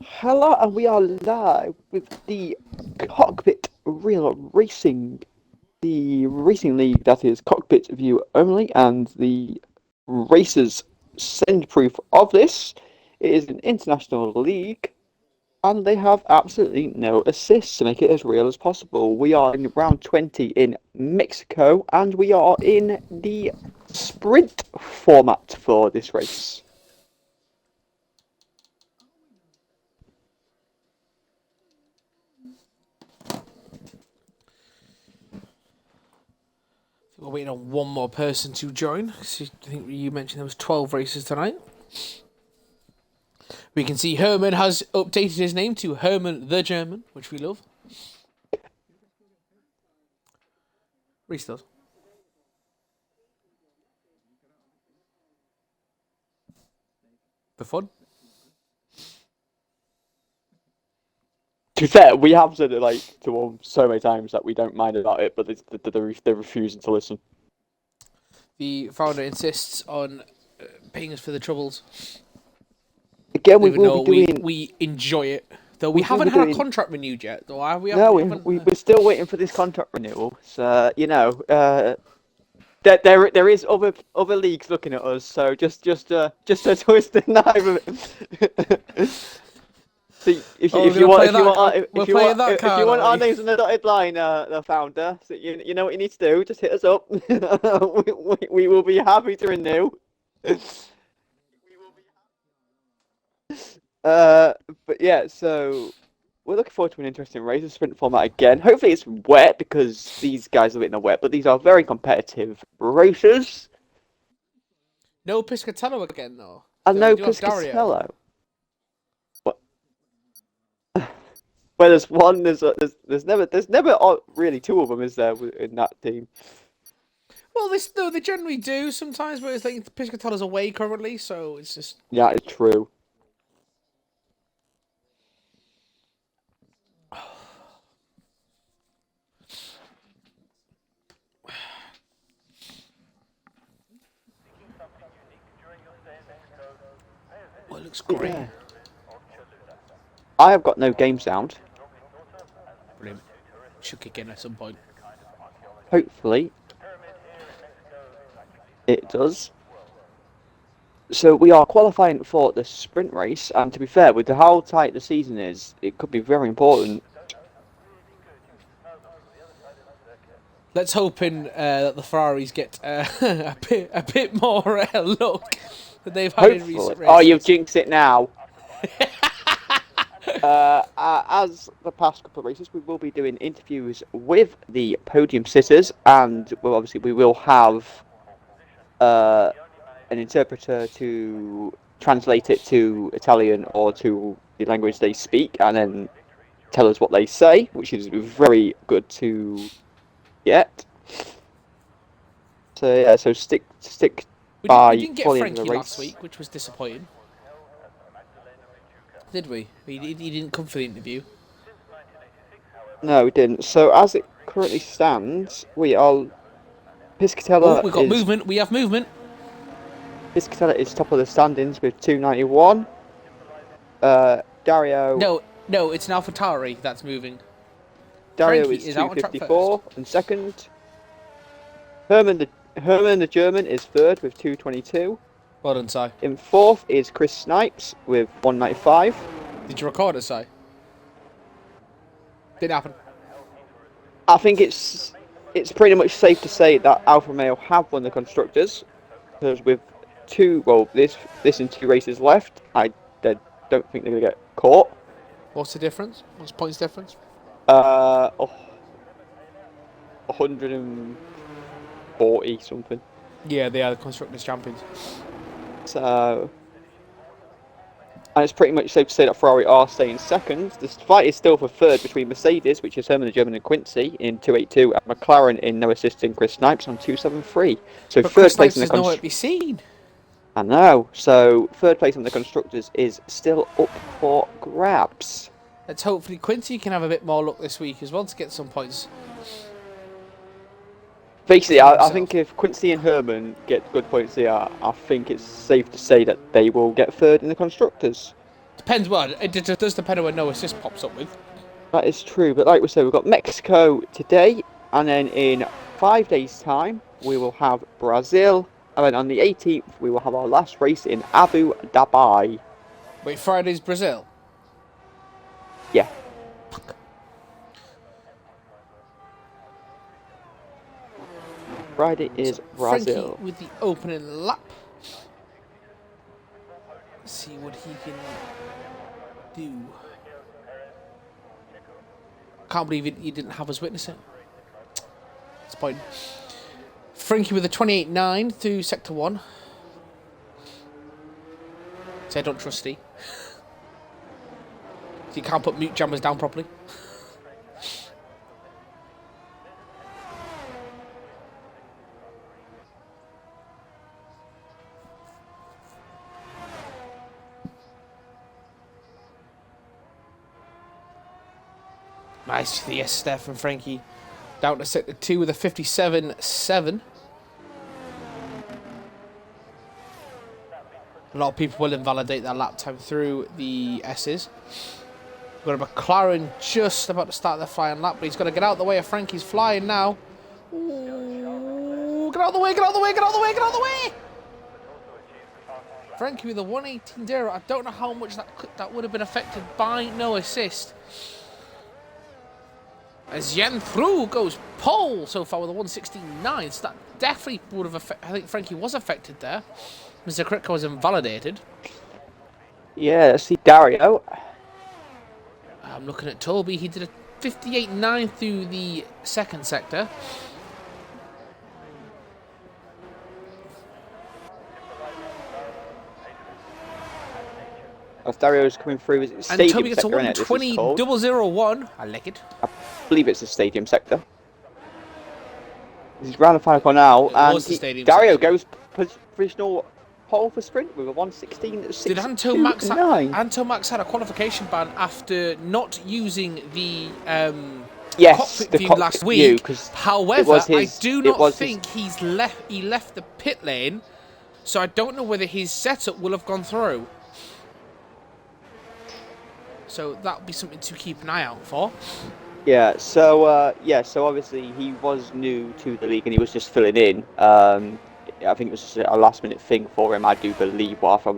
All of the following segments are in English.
Hello, and we are live with the Cockpit Real Racing, the racing league that is Cockpit view only, and the racers send proof of this. It is an international league, and they have absolutely no assists to make it as real as possible. We are in round 20 in Mexico, and we are in the sprint format for this race. We're waiting on one more person to join. I think you mentioned there was 12 races tonight. We can see Herman has updated his name to Herman the German, which we love. Reese does. For fun. To be fair, we have said it to them so many times that we don't mind about it, but they're refusing to listen. The founder insists on paying us for the troubles. Again, we will be doing. We enjoy it, though we haven't had our contract renewed yet. Though we're still waiting for this contract renewal. So there is other leagues looking at us. So just a twist in that of it. See, if you want our names on the dotted line, the founder, so you know what you need to do. Just hit us up. we will be happy to renew. But yeah, so we're looking forward to an interesting race, a sprint format again. Hopefully it's wet because these guys are in the wet, but these are very competitive races. No Piscatello again, though. And no Piscatello. Well, there's one. There's never really two of them, is there, in that team? Well, they generally do sometimes, but it's like Piscatello's away currently, so it's just. Yeah, it's true. Well, it looks great. Yeah. I have got no game sound. Brilliant. Should kick in at some point. Hopefully, it does. So we are qualifying for the sprint race, and to be fair, with how tight the season is, it could be very important. Let's hope that the Ferraris get a bit more luck than they've had in recent races. Oh, you've jinxed it now. As the past couple of races, we will be doing interviews with the podium sitters, and we will have an interpreter to translate it to Italian or to the language they speak, and then tell us what they say, which is very good to get. So yeah, so stick by. We didn't get Frankie last week, which was disappointing. Did we? He didn't come for the interview. No, we didn't. So as it currently stands, we are Piscatella. We've got movement. We have movement. Piscatella is top of the standings with 291. Dario. No, it's an AlphaTauri that's moving. Dario is 254 and second. Herman the German is third with 222. Well done, Si. In fourth is Chris Snipes with 195. Did you record it, Si? Didn't happen. I think it's pretty much safe to say that Alfa Romeo have won the constructors, because with this and two races left, I don't think they're gonna get caught. What's the difference? What's the points difference? 140 something. Yeah, they are the constructors champions. So, and it's pretty much safe to say that Ferrari are staying second. The fight is still for third between Mercedes, which is Herman the German and Quincy in 282, and McLaren in no assisting Chris Snipes on 273. So but third Chris place in the nowhere to be seen. I know. So third place on the constructors is still up for grabs. Let's hopefully Quincy can have a bit more luck this week as well to get some points. Basically, I think if Quincy and Herman get good points here, I think it's safe to say that they will get third in the constructors. Depends. Well, it does depend on where no assist pops up with. That is true, but like we said, we've got Mexico today, and then in 5 days' time we will have Brazil, and then on the 18th we will have our last race in Abu Dhabi. Wait, Friday's Brazil. Yeah. Friday is Brazil. Frankie with the opening lap. Let's see what he can do. Can't believe he didn't have us witness it. It's point. Frankie with a 28.9 through sector 1. So I don't trust Steve. So you can't put mute jammers down properly. Nice yes there from Frankie. Down to sector 2 with a 57.7. A lot of people will invalidate their lap time through the S's. We've got a McLaren just about to start their flying lap, but he's got to get out of the way of Frankie's flying now. Ooh, get out of the way, get out of the way, get out of the way, get out of the way! Frankie with a 118.0. I don't know how much that would have been affected by no assist. As Yen Through goes pole so far with a 116.9, so that definitely would have affected. I think Frankie was affected there. Mr. Kritka was invalidated. Yeah, let's see Dario. I'm looking at Toby. He did a 58.9 through the second sector. As Dario's coming through, is it And stadium Toby gets a sector, isn't it? 120.001. I like it. I believe it's the stadium sector. He's round the final corner now, and Dario sector. goes provisional pole for sprint with a 116.629. Did Anto Max had a qualification ban after not using the cockpit view last week? However, I do not think he left the pit lane, so I don't know whether his setup will have gone through. So that'll be something to keep an eye out for. Yeah, so obviously he was new to the league and he was just filling in. I think it was just a last minute thing for him, I do believe, what I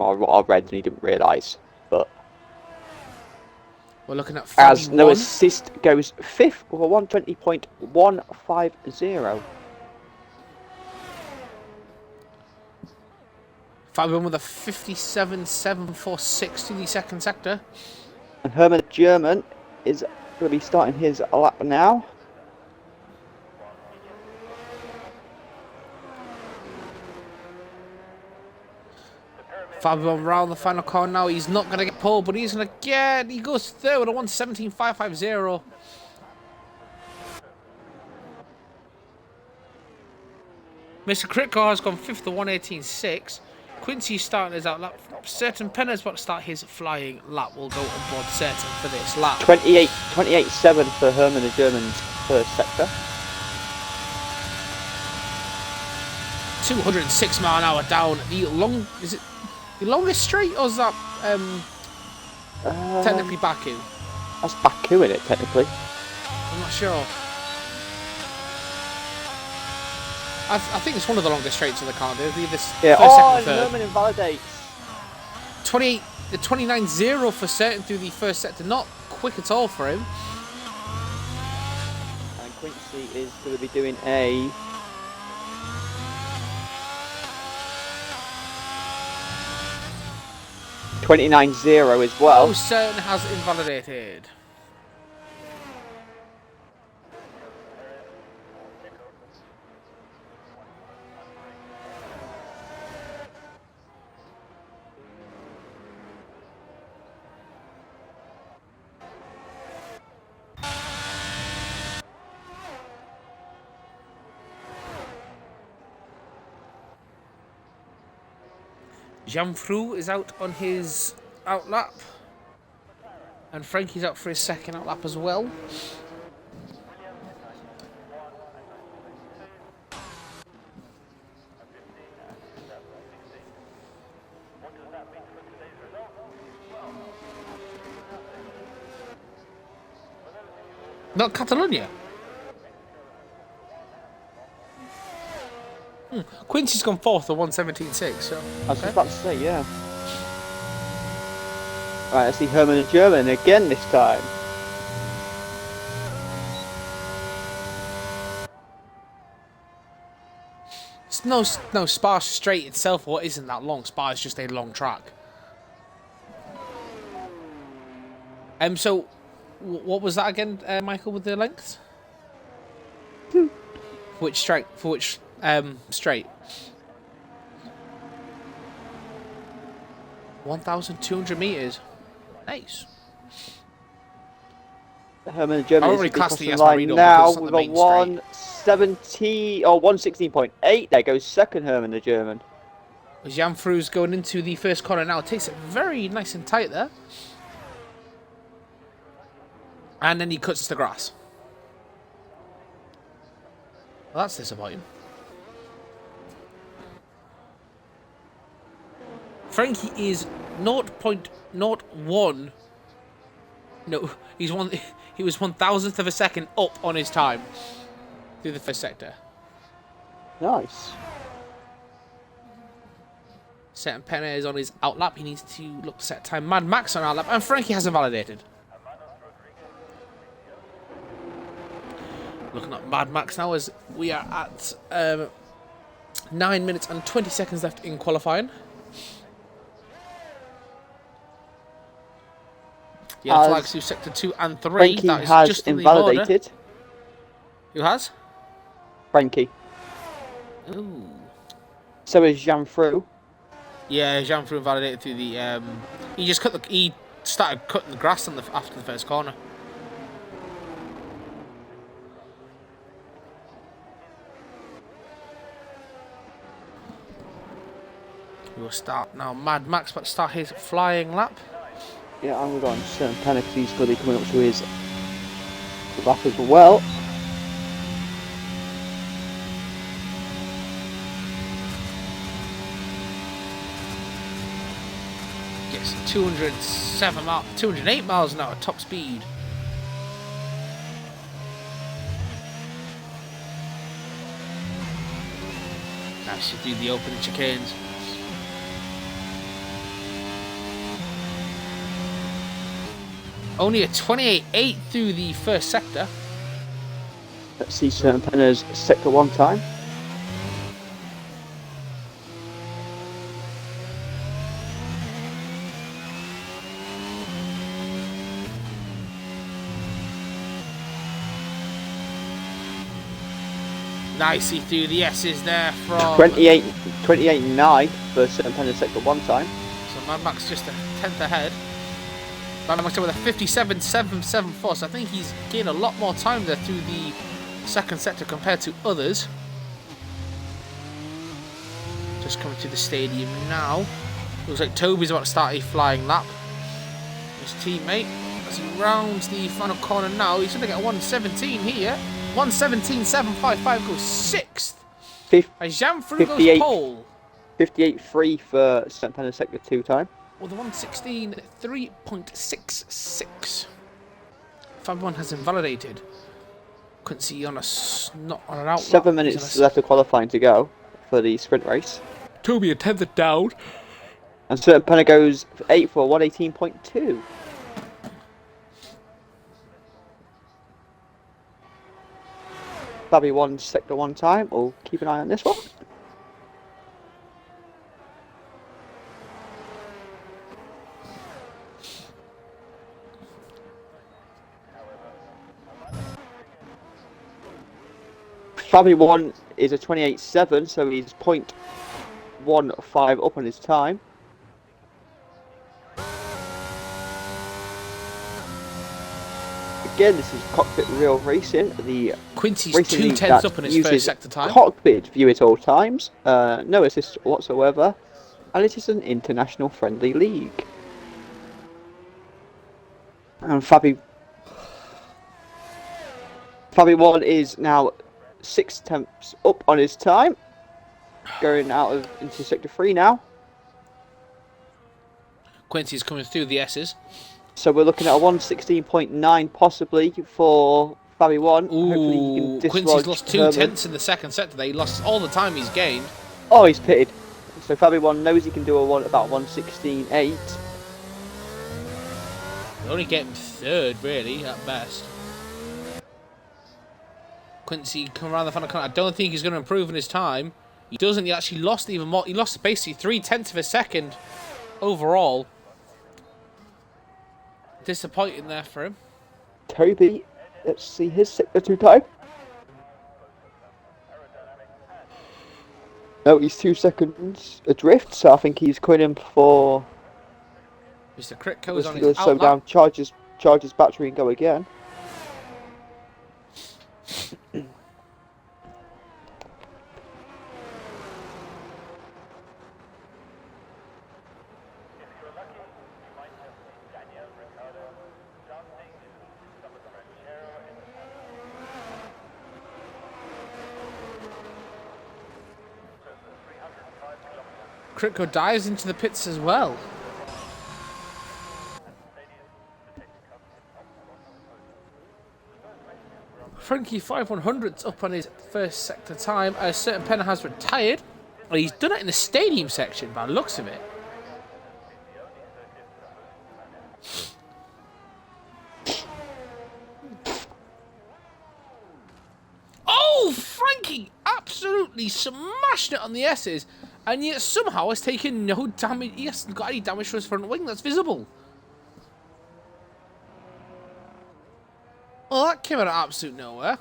read, and he didn't realise. But we're looking at as no assist goes fifth with a 120.150. Fabian with a 57.746 to the second sector. And Herman German is going to be starting his lap now. Fabian round the final corner now. He's not going to get pole, but he's going to get... He goes third with a 117.550. Mr. Critcar has gone fifth to 118.6. Quincy's starting his out lap. Certain Penner's about to start his flying lap. We'll go on board Certain for this lap. 28.7 for Herman the German's first sector. 206 mile an hour down the long. Is it the longest straight, or is that technically Baku? That's Baku in it, technically. I'm not sure. I think it's one of the longest straights of the car. Yeah. Oh, Herman invalidates. 29.0 for Certain through the first sector. Not quick at all for him. And Quincy is going to be doing a 29.0 as well. Oh, Certain has invalidated. Janfru is out on his out lap. And Frankie's out for his second out lap as well. Not Catalonia. Quincy's gone fourth at 1:17.6. So I was just about to say, yeah. Right, I see Herman and German again this time. It's no Spa straight itself. What isn't that long? Spa is just a long track. So, what was that again, Michael? With the length? Which straight? For which straight? 1,200 meters. Nice. Herman and German already is classed the line now with a 1:17 or 1:16.8. There goes second Herman the German. Janfru's going into the first corner now. Takes it very nice and tight there. And then he cuts the grass. Well, that's disappointing. Frankie is 0.01. No, he was 1,000th of a second up on his time through the first sector. Nice. Set Penna is on his outlap. He needs to look to set time. Mad Max on outlap, and Frankie hasn't validated. Looking at Mad Max now as we are at 9 minutes and 20 seconds left in qualifying. Yeah, flags through sector 2 and 3. Frankie that is has just invalidated. Who has? Frankie. Ooh. So is Janfru. Yeah, Janfru invalidated through the. He started cutting the grass on after the first corner. We will start now. Mad Max about to start his flying lap. Yeah, I'm going to go on Panic. He's going to be coming up to his lap as well. Gets 208 miles an hour top speed. Now she do the opening chicanes. Only a 28.8 through the first sector. Let's see Certain Penna's sector 1 time. Nicely through the S's there from 28.9 for Certain Penna's sector 1 time. So Mad Max just a 10th ahead. Mad Max with a 57.774, so I think he's gained a lot more time there through the second sector compared to others. Just coming to the stadium now. Looks like Toby's about to start a flying lap. His teammate, as he rounds the final corner now, he's going to get a 1:17 here. 1:17.755 goes 6th. As Janfru goes pole. 58.3 for St. Penna's sector 2 time. With a 1:16.3.66. Fab1 has invalidated. Couldn't see on an outlap. 7 minutes left of qualifying to go for the sprint race. Toby a 10th down. And Certain Penna goes 8 for 1:18.2. Fabby 1 sector 1 time. We'll keep an eye on this one. Fabby 1 is a 28.7, so he's 0.15 up on his time. Again, this is Cockpit Real Racing. The Quincy's 2/10 up on his first sector time. Cockpit view at all times. No assist whatsoever. And it is an international friendly league. And Fabby 1 is now 6/10 up on his time. Going into sector 3 now. Quincy's coming through the S's. So we're looking at a 1:16.9 possibly for Fabi won. Hopefully he can dislodge Quincy's lost 2 Herman. tenths in the second sector there. He lost all the time he's gained. Oh, he's pitted. So Fabi won knows he can do about 1:16.8. Only getting third, really, at best. Quincy come around the final corner. I don't think he's going to improve in his time. He doesn't. He actually lost even more. He lost basically 3/10 of a second overall. Disappointing there for him. Toby, let's see his sector 2 time. No, he's 2 seconds adrift, so I think he's coming in for... Mr. Critco's on his slow down, charges battery and go again. Critco dives into the pits as well. Frankie 5100's up on his first sector time. A certain Penner has retired. Well, he's done it in the stadium section by the looks of it. Oh, Frankie absolutely smashed it on the S's. And yet somehow has taken no damage. He hasn't got any damage to his front wing that's visible. Well, that came out of absolute nowhere.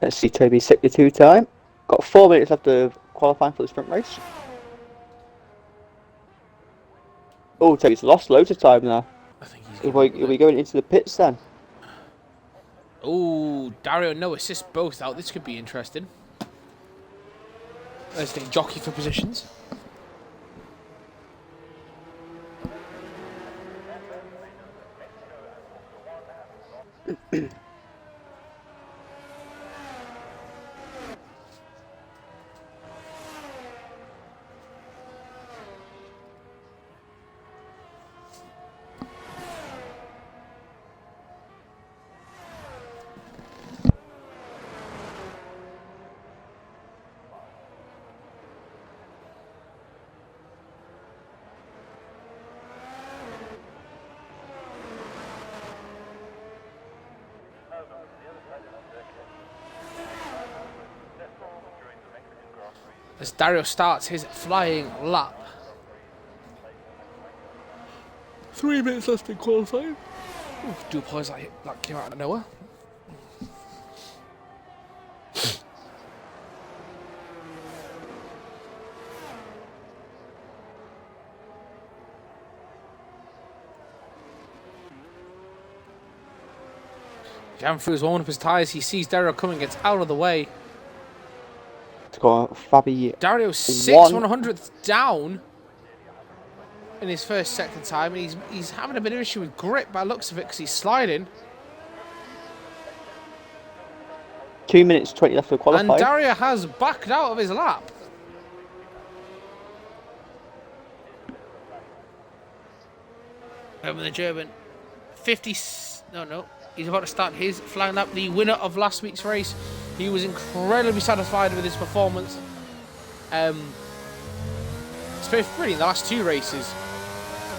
Let's see Toby's sector 2 time. Got 4 minutes left of qualifying for the sprint race. Oh, Toby's lost loads of time now. I think he's Are we going into the pits then? Oh, Dario and no assist both out. This could be interesting. Let's take jockey for positions. As Dario starts his flying lap. 3 minutes left in qualifying. Ooh, do apologise, that came out of nowhere. Jam through his one of his tyres, he sees Dario coming, gets out of the way. Fabi Dario 6/100th down in his first sector time, and he's having a bit of issue with grip by the looks of it because he's sliding. 2 minutes 20 left to qualify. And Dario has backed out of his lap. Over the German, 50. No. He's about to start his flying lap. The winner of last week's race. He was incredibly satisfied with his performance. Really in the last 2 races,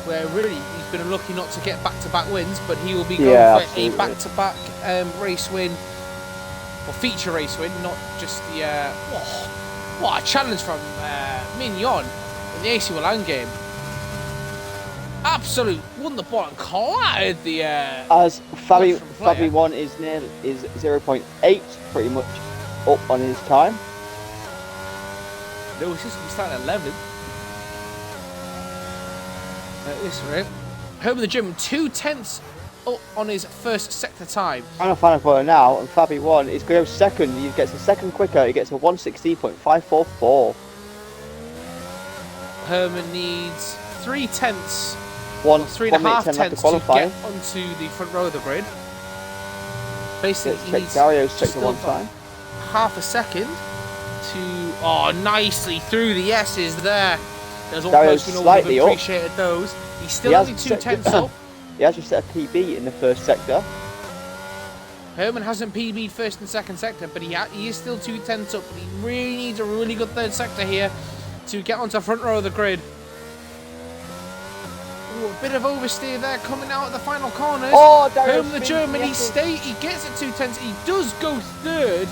where really he's been unlucky not to get back-to-back wins, but he will be going for absolutely. A back-to-back race win, or feature race win, not just the. What a challenge from Mignon in the AC Milan game. Absolute won the ball and clattered the. As Fabi 1 is 0.8, pretty much up on his time. No, it's just we started at 11. At this rate, home of the gym, 2/10 up on his first sector time. Final corner now, and Fabi 1 is going to go second. He gets a second quicker. He gets a 1:16.544. Herman needs 3/10. 3.5 tenths to get onto the front row of the grid. Basically, he needs Dario's sector 1 time. Half a second to nicely through the S's there. There's Dario's slightly up. Appreciated those. He's still only 2/10 up. He has just set a PB in the first sector. Herman hasn't PB'd first and second sector, but he is still 2 tenths up. But he really needs a really good third sector here to get onto the front row of the grid. Ooh, a bit of oversteer there coming out at the final corners. Oh, Herman the German, he gets it 2 tenths. He does go third,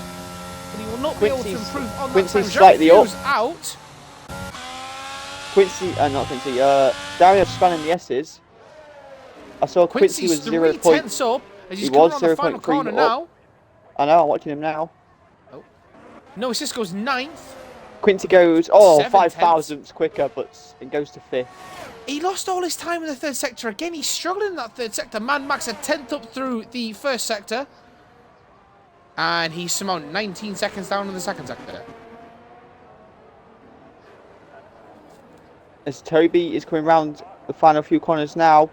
but he will not be able to improve on that time. Slightly up. Out. Not Quincy. Dario's spanning the S's. I saw Quincy was 0. 3 tenths up as he's coming on the final corner now. I know, I'm watching him now. Oh. No, it just goes 9th. Quincy goes, 5 thousandths quicker, but it goes to 5th. He lost all his time in the third sector again. He's struggling in that third sector. Mad Max a 10th up through the first sector. And he's somehow 19 seconds down in the second sector. As Toby is coming round the final few corners now.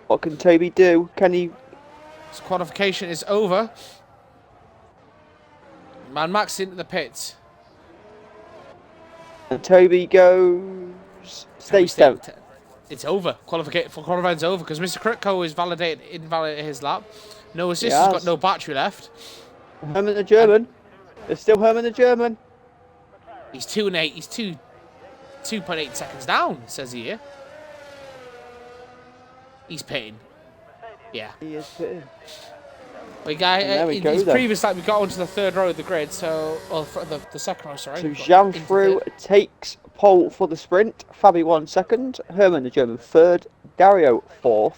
What can Toby do? Can he... His qualification is over. Mad Max into the pits. And Toby goes... Stays 10th. It's over. Qualifying's over because Mr. Kritko is invalidated his lap. No assist, he's got no battery left. Herman the German. There's still Herman the German. He's 2 and 8. He's 2.8 seconds down, says here. He's pitting. Yeah. He is pitting. We in his previous lap, we got onto the third row of the grid, so the second row, sorry. So Janfru takes pole for the sprint. Fabi 1 second. Herman the German 3rd. Dario 4th.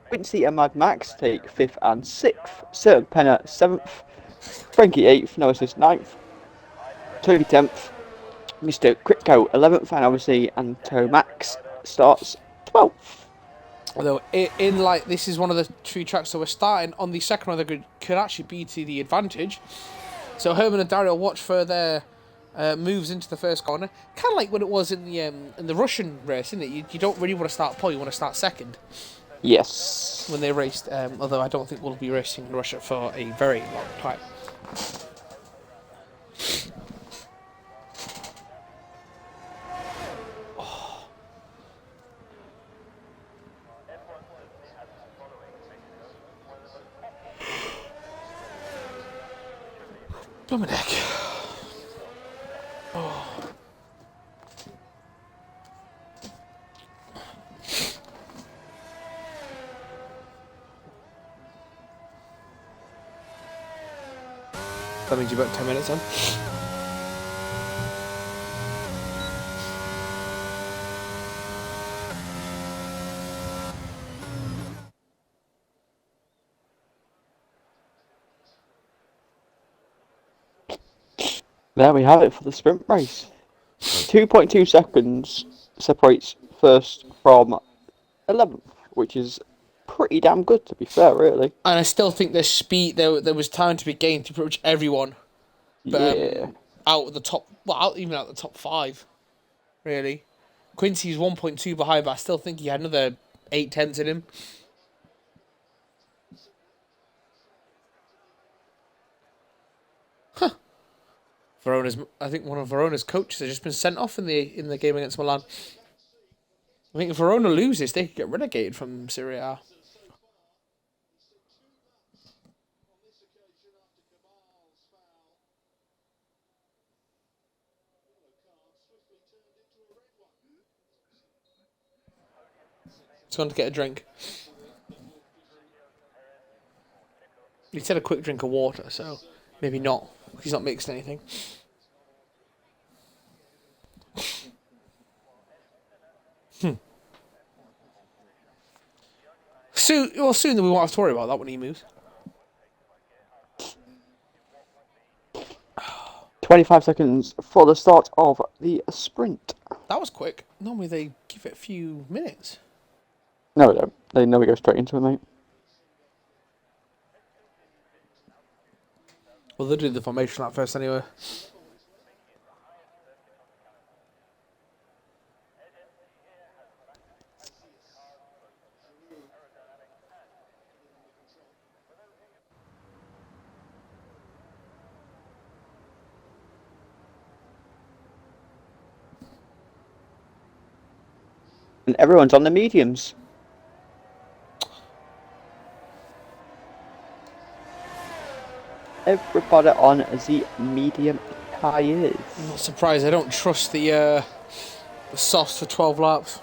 Quincy and Mad Max take 5th and 6th. Sir Penner 7th. Frankie 8th. No assist 9th. Toby 10th. Mr. Kritko 11th, and obviously Antomax starts 12th. Although this is one of the 3 tracks that we're starting on the second row of the grid could actually be to the advantage. So Herman and Dario watch for their moves into the first corner, kind of like what it was in the Russian race, isn't it? You don't really want to start pole, you want to start second. Yes. When they raced, although I don't think we'll be racing in Russia for a very long time. Dominic. Oh. That means you're about 10 minutes on. There we have it for the sprint race. 2.2 seconds separates first from 11th, which is pretty damn good, to be fair, really. And I still think there's speed. There was time to be gained to pretty much everyone. But, yeah. Out of the top, even out of the top 5, really. Quincy's 1.2 behind, but I still think he had another 8 tenths in him. Huh. I think one of Verona's coaches has just been sent off in the game against Milan. I think if Verona loses, they could get relegated from Serie A. He's gone to get a drink. He said a quick drink of water, so maybe not. He's not mixed anything. Soon we won't have to worry about that when he moves. 25 seconds for the start of the sprint. That was quick. Normally they give it a few minutes. No, they don't. They know we go straight into it, mate. Well, they'll do the formation lap first anyway. And everyone's on the mediums. everybody on the medium tyres. I'm not surprised. I don't trust the softs for 12 laps.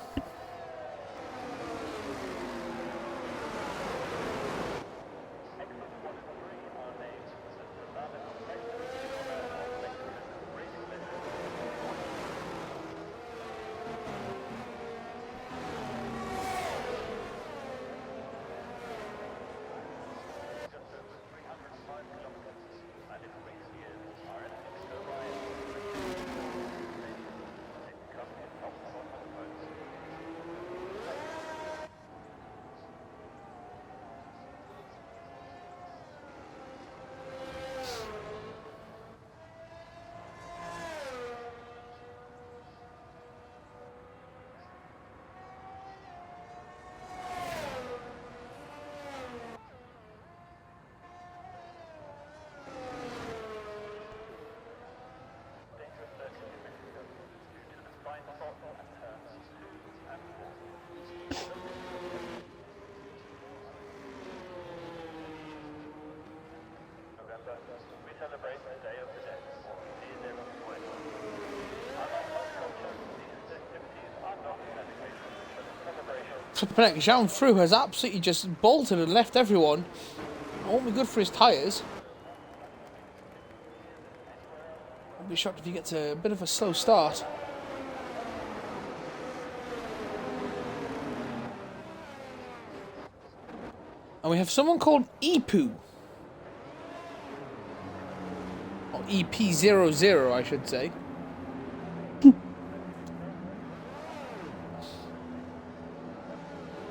Zhang Fru has absolutely just bolted and left everyone. It won't be good for his tyres. I'll be shocked if he gets a bit of a slow start. And we have someone called Ipu. Or EP00, I should say.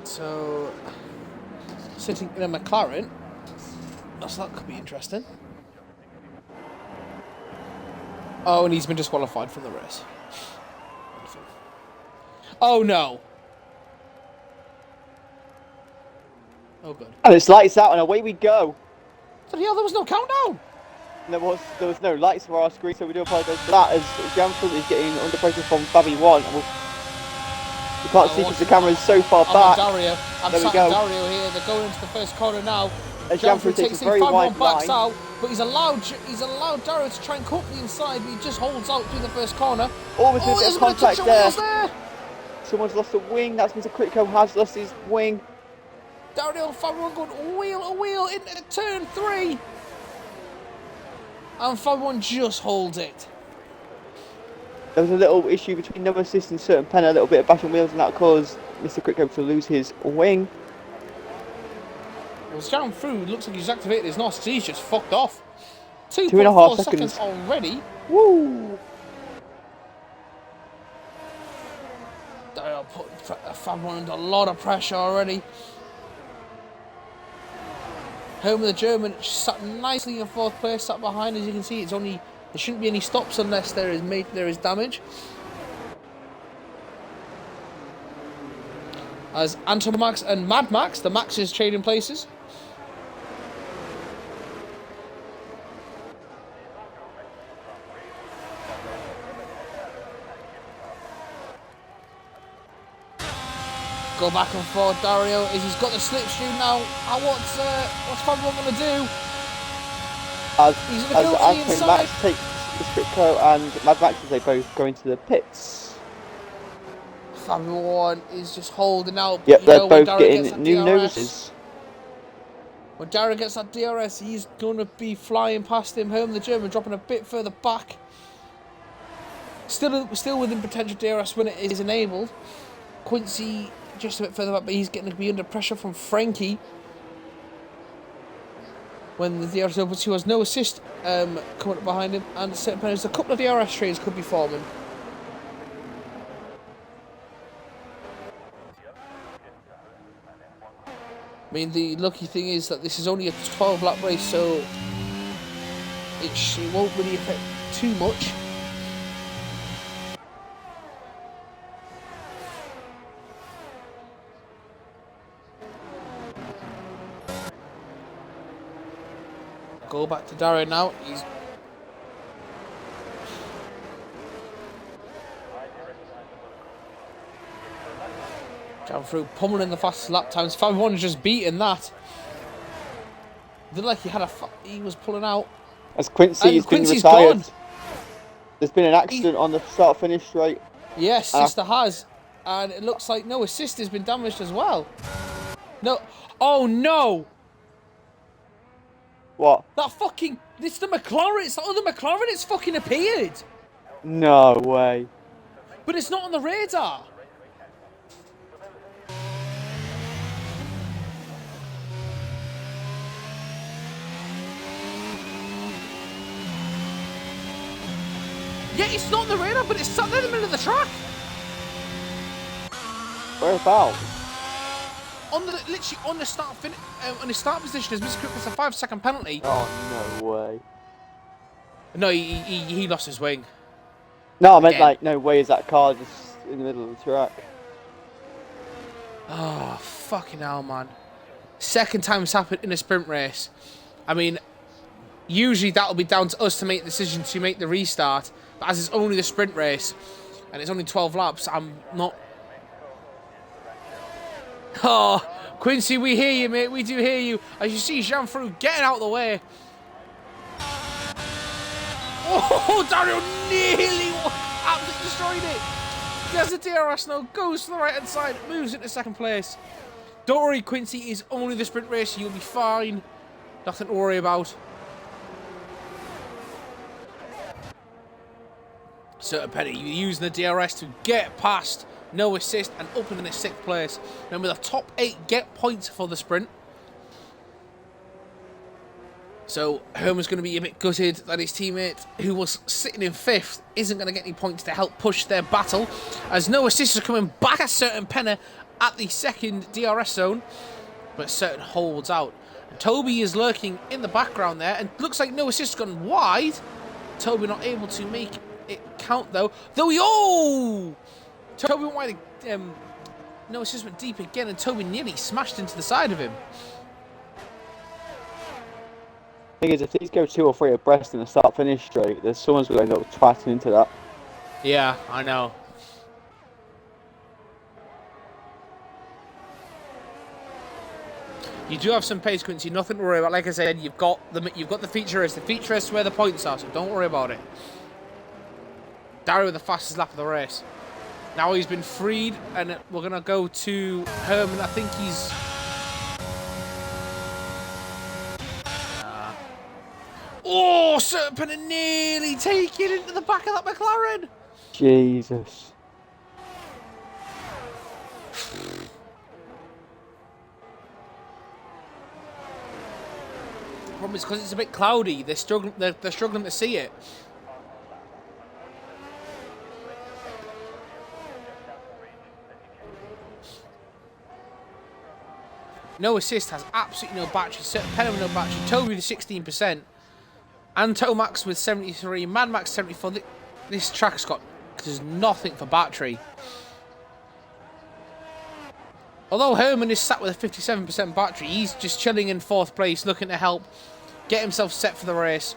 So, sitting in a McLaren. So that could be interesting. Oh, and he's been disqualified from the race. Oh, no. Oh, good. And it's lights out and away we go. So, yeah, there was no countdown. There was no lights for our screen, so we do apologise for that, as Jamford is getting under pressure from Fabi 1. You can't see because the camera is so far back. Dario. There we go. Dario here. They're going into the first corner now. Jamford takes a very wide line. Out, but he's allowed Dario to try and cut the inside, but he just holds out through the first corner. There's a bit of contact there. Someone's lost a wing. That's Mr. Critco has lost his wing. Dario Fabi going wheel into turn 3. And Fabi just holds it. There was a little issue between number assist and certain pen, a little bit of bashing wheels, and that caused Mr. Critco to lose his wing. Well, Zhang Fru looks like he's activated his NOS. He's just fucked off. 2.5 seconds already. Woo! They'll put Fabi under a lot of pressure already. Home of the German sat nicely in 4th place, sat behind. As you can see, there shouldn't be any stops unless there is damage. As Antomax and Mad Max, the Maxes trading places. Go back and forth, Dario, as he's got the slipstream now. What's Fabi going to do? As Max takes the Critco and Mad Max, as they both go into the pits. Fabi is just holding out. Yep, they're both getting new noses. When Dario gets that DRS, he's going to be flying past him. Home the German dropping a bit further back. Still within potential DRS when it is enabled. Quincy just a bit further back, but he's getting to be under pressure from Frankie. When the DRS opens, who has no assist coming up behind him, and there's a couple of DRS trains could be forming. I mean, the lucky thing is that this is only a 12-lap race, so it won't really affect too much. Go back to Dario now. He's down through, pummeling the fastest lap times. Fabi is just beating that. Looked like he was pulling out. As Quincy's been retired. Gone. There's been an accident on the start-finish straight. Yes, sister has. And it looks like no assist has been damaged as well. No. Oh, no. What? That fucking... It's the McLaren. It's the other McLaren. It's fucking appeared. No way. But it's not on the radar. Yeah, it's not on the radar, but it's sat there in the middle of the track. Whereabouts? Literally on the start position, as Mr. Crick was a 5-second penalty. Oh no way! No, he lost his wing. No, I meant like no way is that car just in the middle of the track. Oh fucking hell, man! Second time it's happened in a sprint race. I mean, usually that'll be down to us to make the decision to make the restart. But as it's only the sprint race and it's only 12 laps, I'm not. Oh, Quincy, we hear you, mate. We do hear you. As you see Jean-Fru getting out of the way. Oh, Dario nearly absolutely destroyed it. There's the DRS now. Goes to the right-hand side. Moves into second place. Don't worry, Quincy. It's only the sprint race. You'll be fine. Nothing to worry about. Certain Penny, you're using the DRS to get past. No assist and up in the 6th place. Remember, the top 8 get points for the sprint. So Herman's going to be a bit gutted that his teammate, who was sitting in 5th, isn't going to get any points to help push their battle. As no assists are coming back at Certain Penny at the 2nd DRS zone. But Certain holds out. And Toby is lurking in the background there. And looks like no assist has gone wide. Toby not able to make it count though. Oh! Toby went wide, no assist went deep again, and Toby nearly smashed into the side of him. The thing is, if these go 2 or 3 abreast in the start-finish straight, there's someone's going to end up twatting into that. Yeah, I know. You do have some pace, Quincy. Nothing to worry about. Like I said, you've got the feature race. The feature race is where the points are, so don't worry about it. Dario with the fastest lap of the race. Now he's been freed, and we're going to go to Herman. I think he's... Oh, Serpent nearly taken into the back of that McLaren. Jesus. The problem is because it's a bit cloudy, they're struggling to see it. No assist, has absolutely no battery. Penn with no battery. Toby with 16%. And Tomax with 73. Mad Max 74. This track's got... There's nothing for battery. Although Herman is sat with a 57% battery, he's just chilling in 4th place, looking to help get himself set for the race.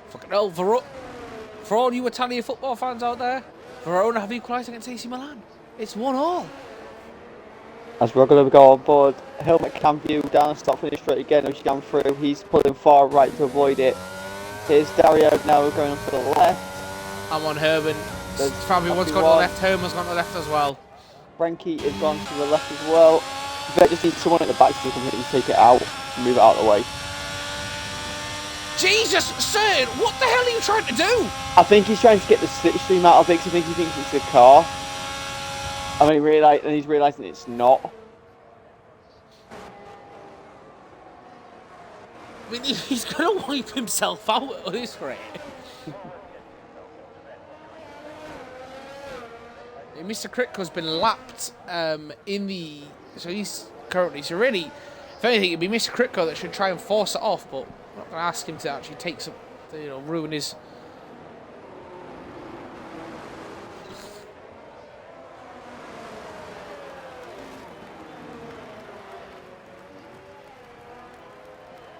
Fucking hell, for all you Italian football fans out there, Verona have equalised against AC Milan. It's 1-1. As we're going to go on board, helmet cam view down and stop finish straight again as you come through. He's pulling far right to avoid it. Here's Dario now going on to the left. I'm on Herman. Fabio's gone to the left, Herman's gone to the left as well. Frankie has gone to the left as well. They just need someone at the back to completely take it out and move it out of the way. Jesus, sir, what the hell are you trying to do? I think he's trying to get the slipstream out of it because I think he thinks it's a car. I mean, he's realising it's not. I mean, he's going to wipe himself out at this rate. Mr. Kritko's been lapped in the... So he's currently... So really, if anything, it'd be Mr. Kritko that should try and force it off, but I'm not going to ask him to actually take some... You know, ruin his...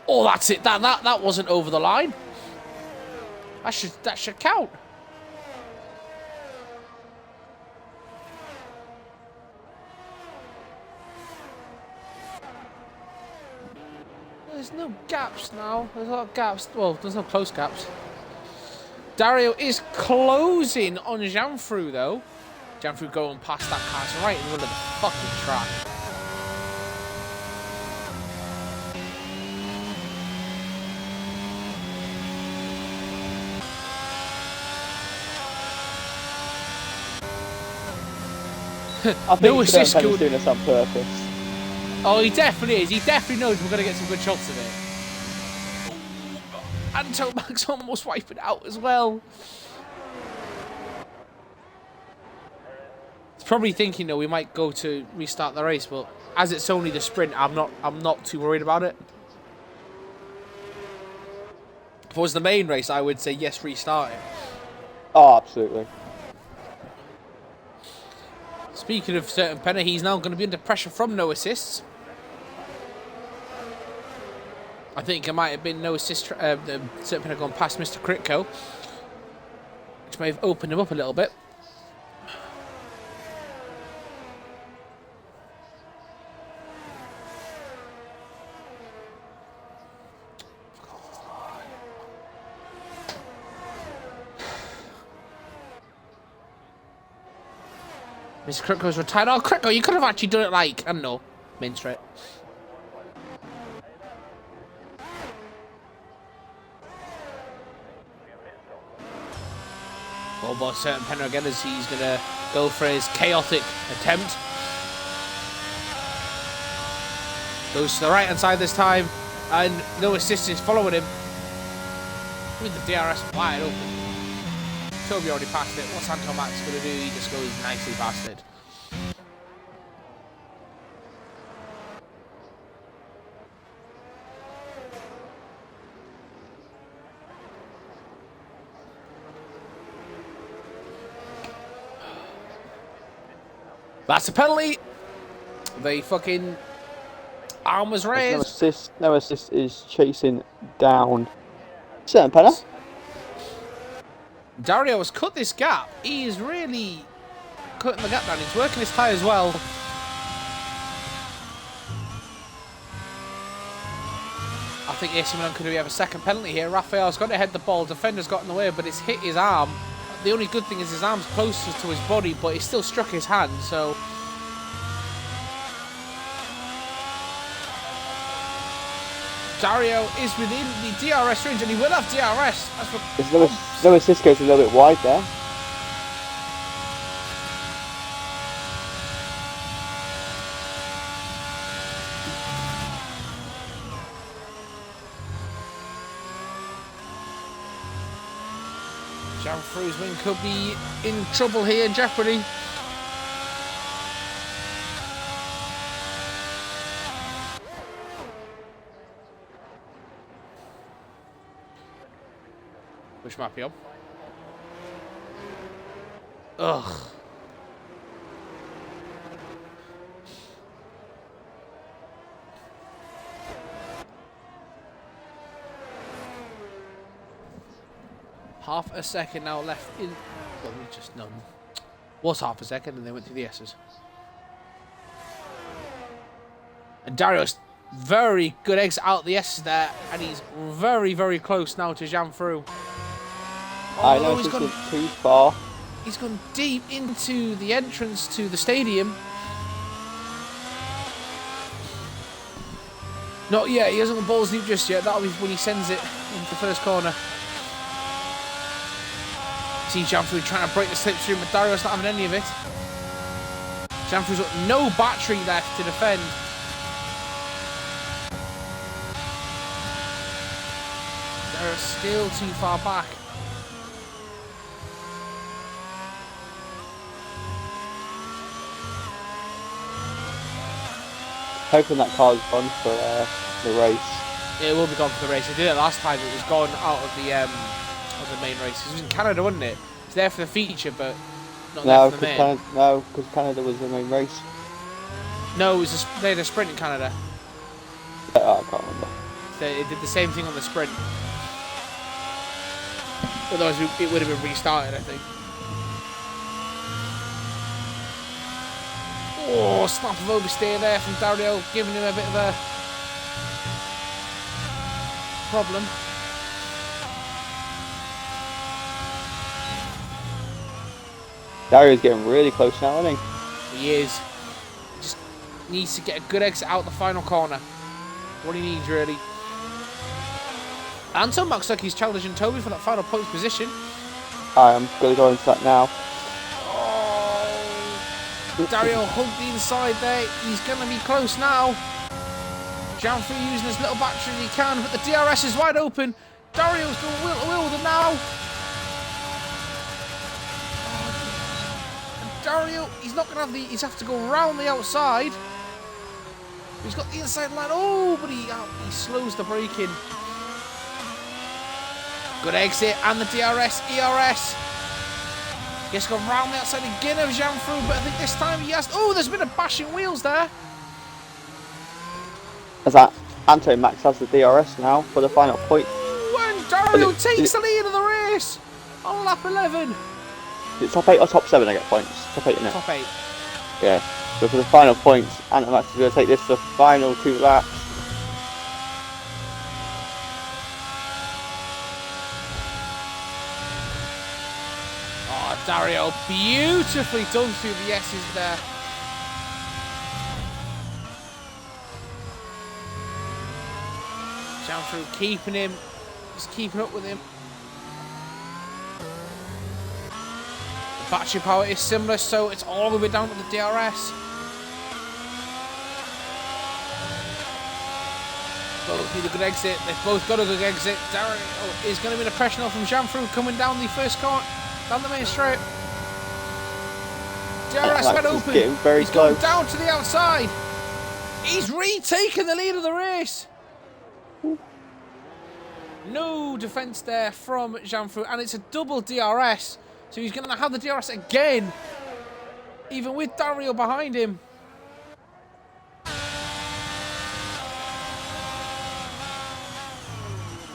Oh, that's it. That wasn't over the line. That should count. there's no gaps now. There's a lot of gaps. Well, there's no close gaps. Dario is closing on Janfru, though. Janfru going past that car. It's right in the middle of the fucking track. I think he's doing this on purpose. Oh, he definitely is. He definitely knows we're going to get some good shots of it. And Tomac almost wiping out as well. He's probably thinking, though, we might go to restart the race, but as it's only the sprint, I'm not too worried about it. If it was the main race, I would say yes, restart it. Oh, absolutely. Speaking of certain Penna, he's now going to be under pressure from no assists. I think it might have been no assist. Certain Penna gone past Mr. Kritko, which may have opened him up a little bit. Mr. Kritko's retired. Oh, Kritko, you could have actually done it like, I don't know, main straight. Well, but certain Penna again as he's going to go for his chaotic attempt. Goes to the right hand side this time, and no assist is following him. With the DRS wide open. Toby already passed it. What's Anton Max going to do? He just goes nicely past it. That's a penalty. The fucking arm was raised. No assist is chasing down certain Penna. Dario has cut this gap. He is really cutting the gap down. He's working his tyre as well. I think AC Milan could have a second penalty here. Rafael's got to head the ball. Defender's got in the way, but it's hit his arm. The only good thing is his arm's closest to his body, but he still struck his hand, so... Dario is within the DRS range, and he will have DRS. That's what... No assist goes a little bit wide there. Janfru's win could be in trouble here, jeopardy. Which map are you on? Ugh. Half a second now left in... Well, we just none. Was half a second and they went through the S's. And Dario's very good exit out the S's there, and he's very, very close now to Janfru. I know he's gone too far. He's gone deep into the entrance to the stadium. Not yet, he hasn't got balls deep just yet. That'll be when he sends it into the first corner. See Janfru trying to break the slipstream, but Dario's not having any of it. Janfru's got no battery left to defend. Dario's still too far back. Hoping that car's gone for the race. It will be gone for the race. It did it last time. It was gone out of the main race. It was in Canada, wasn't it? It's there for the feature, but not there for the main. No, because Canada was the main race. No, it was they had a sprint in Canada. Oh, I can't remember. It did the same thing on the sprint. Otherwise, it would have been restarted, I think. Oh, snap of oversteer there from Dario, giving him a bit of a problem. Dario's getting really close now, isn't he? He is. He just needs to get a good exit out the final corner. What he needs, really. Anton looks like he's challenging Toby for that final points position. I'm going to go into that now. Oh, Dario hugged the inside there. He's going to be close now. Janfru using as little battery as he can, but the DRS is wide open. Dario's going wheel with him now. And Dario, he's not going to have the... He's have to go round the outside. He's got the inside line. Oh, but he slows the braking. Good exit, and the DRS, ERS. He has to go round the outside again of Janfru, but I think this time he has... Oh, there's been a bashing wheels there. As that Anto Max has the DRS now for the final point. Ooh, and Dario takes the lead of the race on lap 11. Is it top 8 or top 7 I get points? Top 8, isn't it? Top 8. Yeah. So for the final points, Anto Max is going to take this to the final 2 laps. Oh, Dario beautifully done through the S's there. Janfru keeping him, just keeping up with him. The battery power is similar, so it's all the way down to the DRS. Both need a good exit. They've both got a good exit. Dario is going to be the pressure now from Janfru coming down the first corner, down the main straight. DRS wide open. He's going down to the outside. He's retaken the lead of the race. No defence there from Janfru, and it's a double DRS, so he's going to have the DRS again, even with Dario behind him.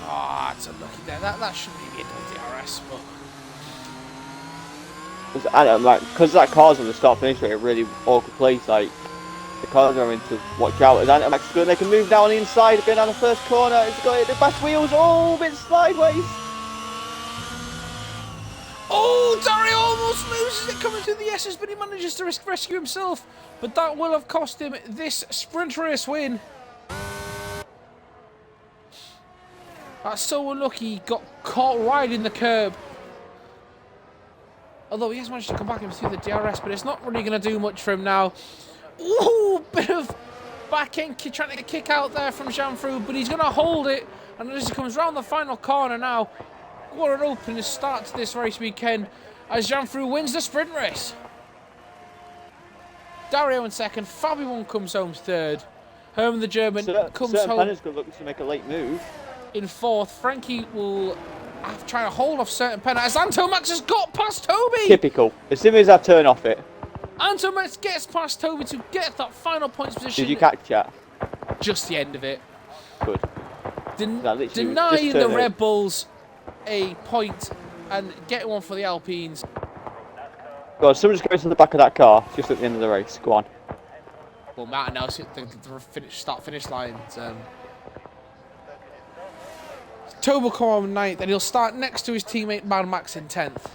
Ah, it's unlucky there. That shouldn't be a double DRS, but because that car's on the start-finish rate, a really awkward place. Like the cars are having to watch out. Is Max going to make a move down the inside, going down the first corner? Is he going to hit the back wheels? Oh, a bit sideways. Oh, Dario almost loses it coming through the S's, but he manages to rescue himself. But that will have cost him this sprint race win. That's so unlucky. He got caught right in the curb. Although he has managed to come back through the DRS, but it's not really going to do much for him now. Ooh, bit of back end trying to get a kick out there from Janfru, but he's going to hold it. And as he comes round the final corner now, what an opening start to this race weekend as Janfru wins the sprint race. Dario in second, Fabian comes home third. Herman the German comes home. Penner's looking to make a late move. In fourth, Frankie will try to hold off certain Penner as Anton Max has got past Toby. Typical. As soon as I turn off it. Anton Max gets past Toby to get that final points position. Did you catch that? Just the end of it. Good. Denying the Red Bulls a point and getting one for the Alpines. Go on, someone just goes to the back of that car just at the end of the race. Go on. Well, Matt now the start-finish lines. Toby will come on 9th, and he'll start next to his teammate Mad Max in 10th.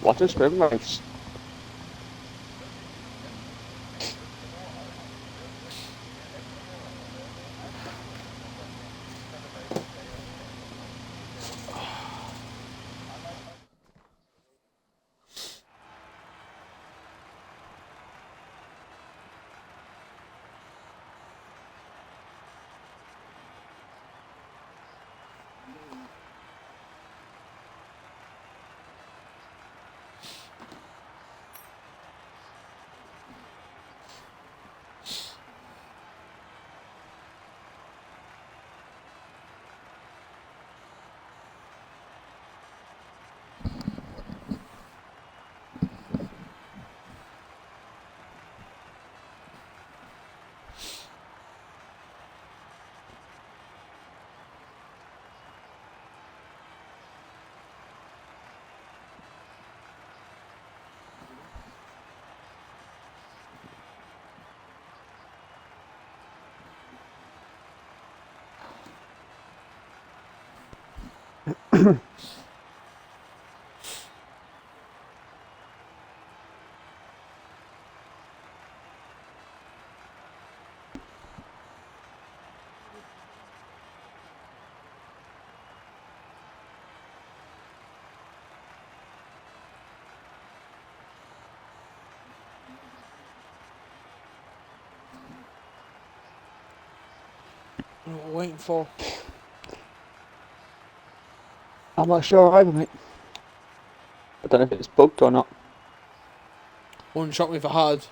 What a sprint race. What we're waiting for? I'm not sure either, mate. I don't know if it's bugged or not. Wouldn't shock me if it had.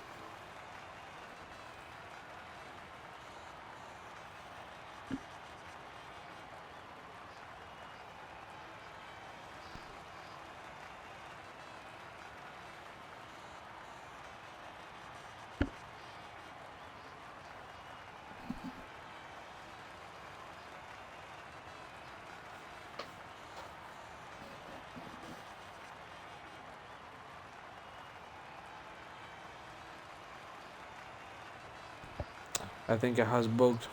I think it has bugged.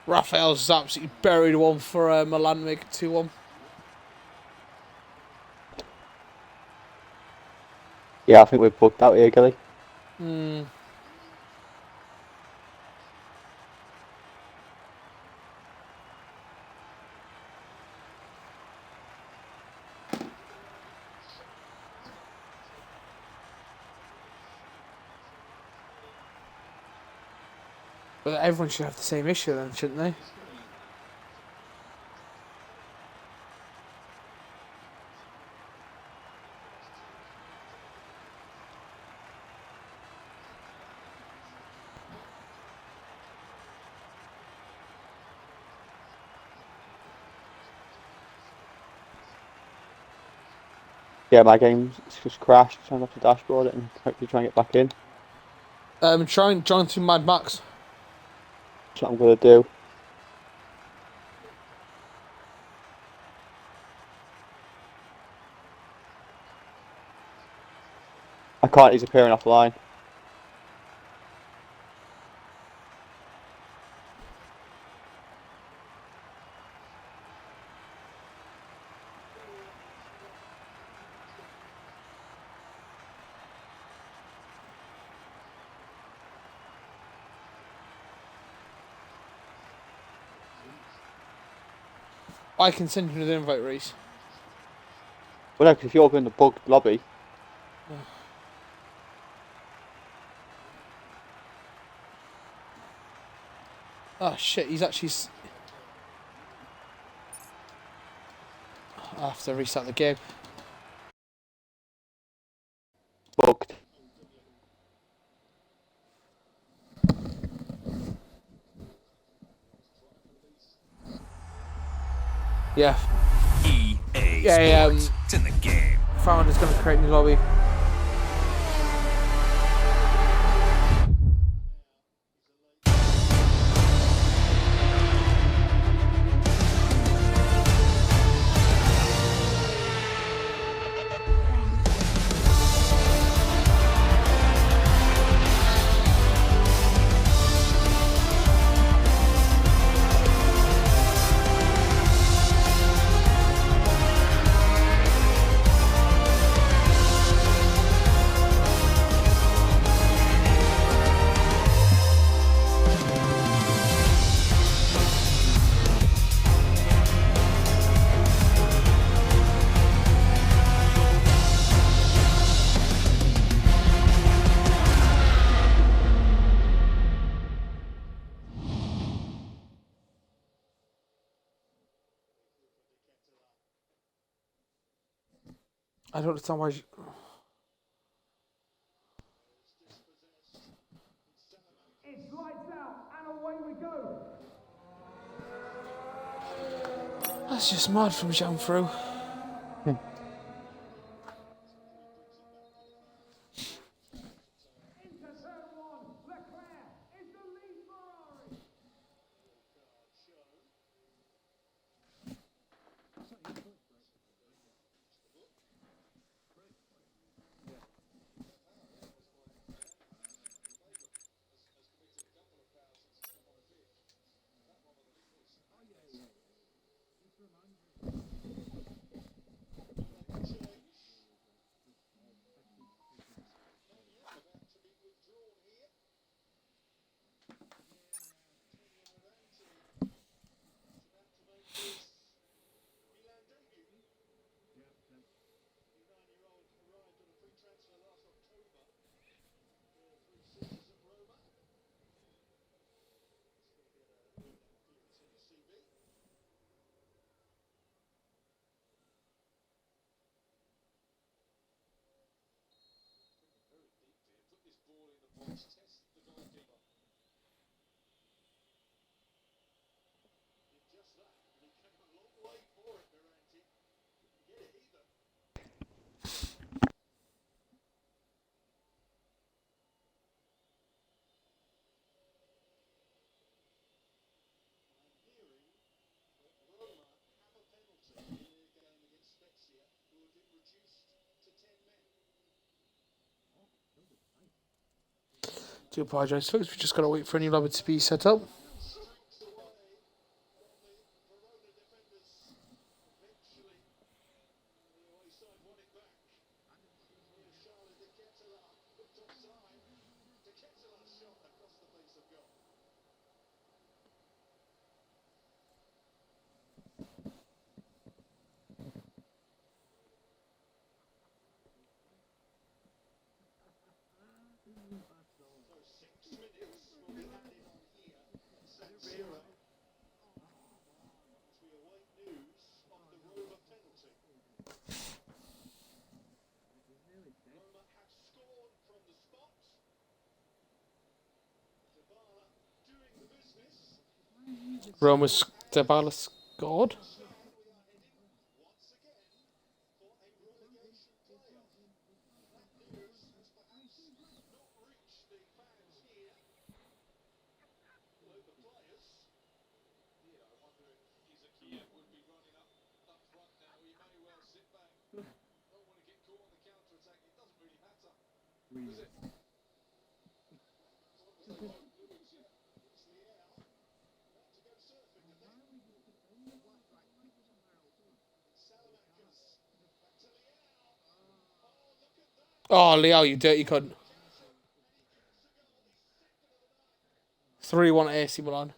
Raphael's absolutely buried one for Milan to make it 2-1. Yeah, I think we're bugged out here, Gilly. But everyone should have the same issue then, shouldn't they? Yeah, my game's just crashed. Trying off the dashboard and hopefully try and get back in. Trying to Mad Max. That's what I'm gonna do. I can't. He's appearing offline. I can send you the invite, Reese. Well, no, because if you're in the bugged lobby. Oh shit, he's actually... I have to restart the game. Bugged. Yeah. EA Sports. It's in the game. Founder's going to create a new lobby. I don't understand why... That's just mad from Jean Fro. Do apologise, folks. We've just got to wait for a new lobby to be set up. Roma's Dybala scored. Oh, Leo, you dirty cunt. 3-1 AC Milan.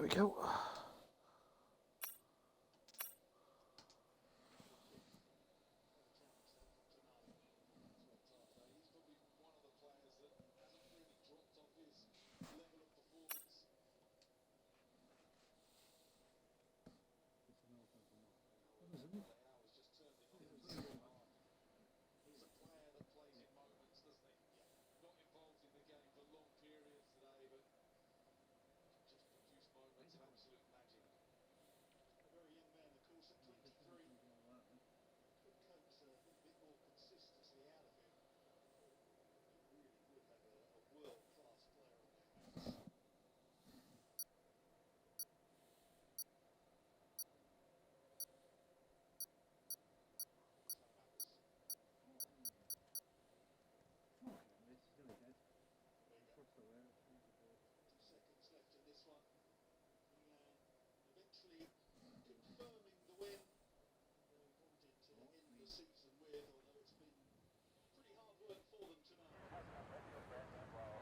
we go.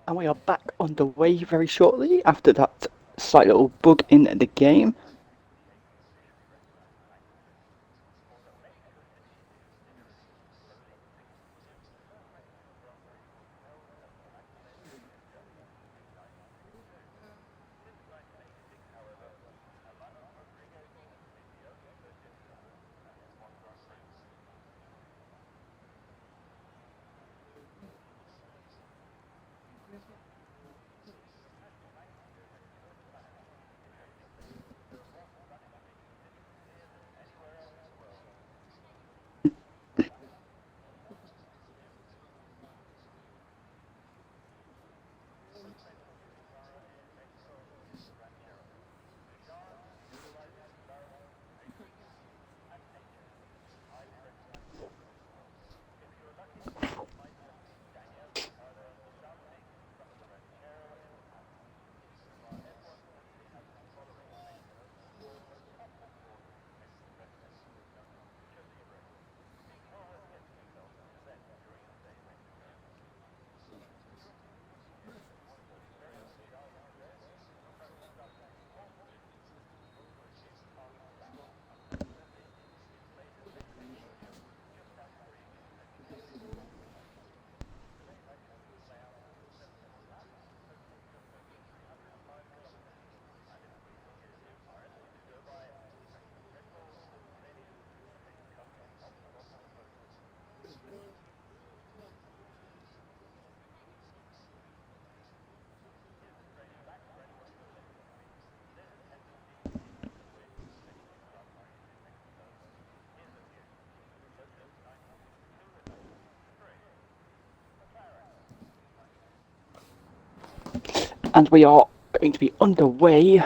And we are back underway very shortly after that slight little bug in the game. And we are going to be underway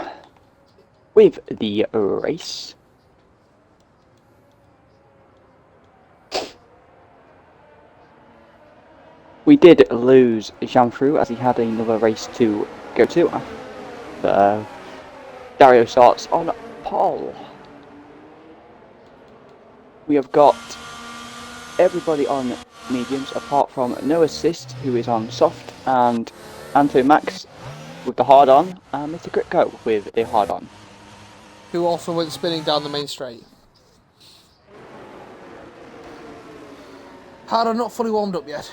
with the race. We did lose Janfru as he had another race to go to. Dario starts on pole. We have got everybody on mediums apart from No Assist, who is on soft, and Anto Max with the hard on, and Mr. Gritco with the hard on. Who also went spinning down the main straight. Hard on not fully warmed up yet.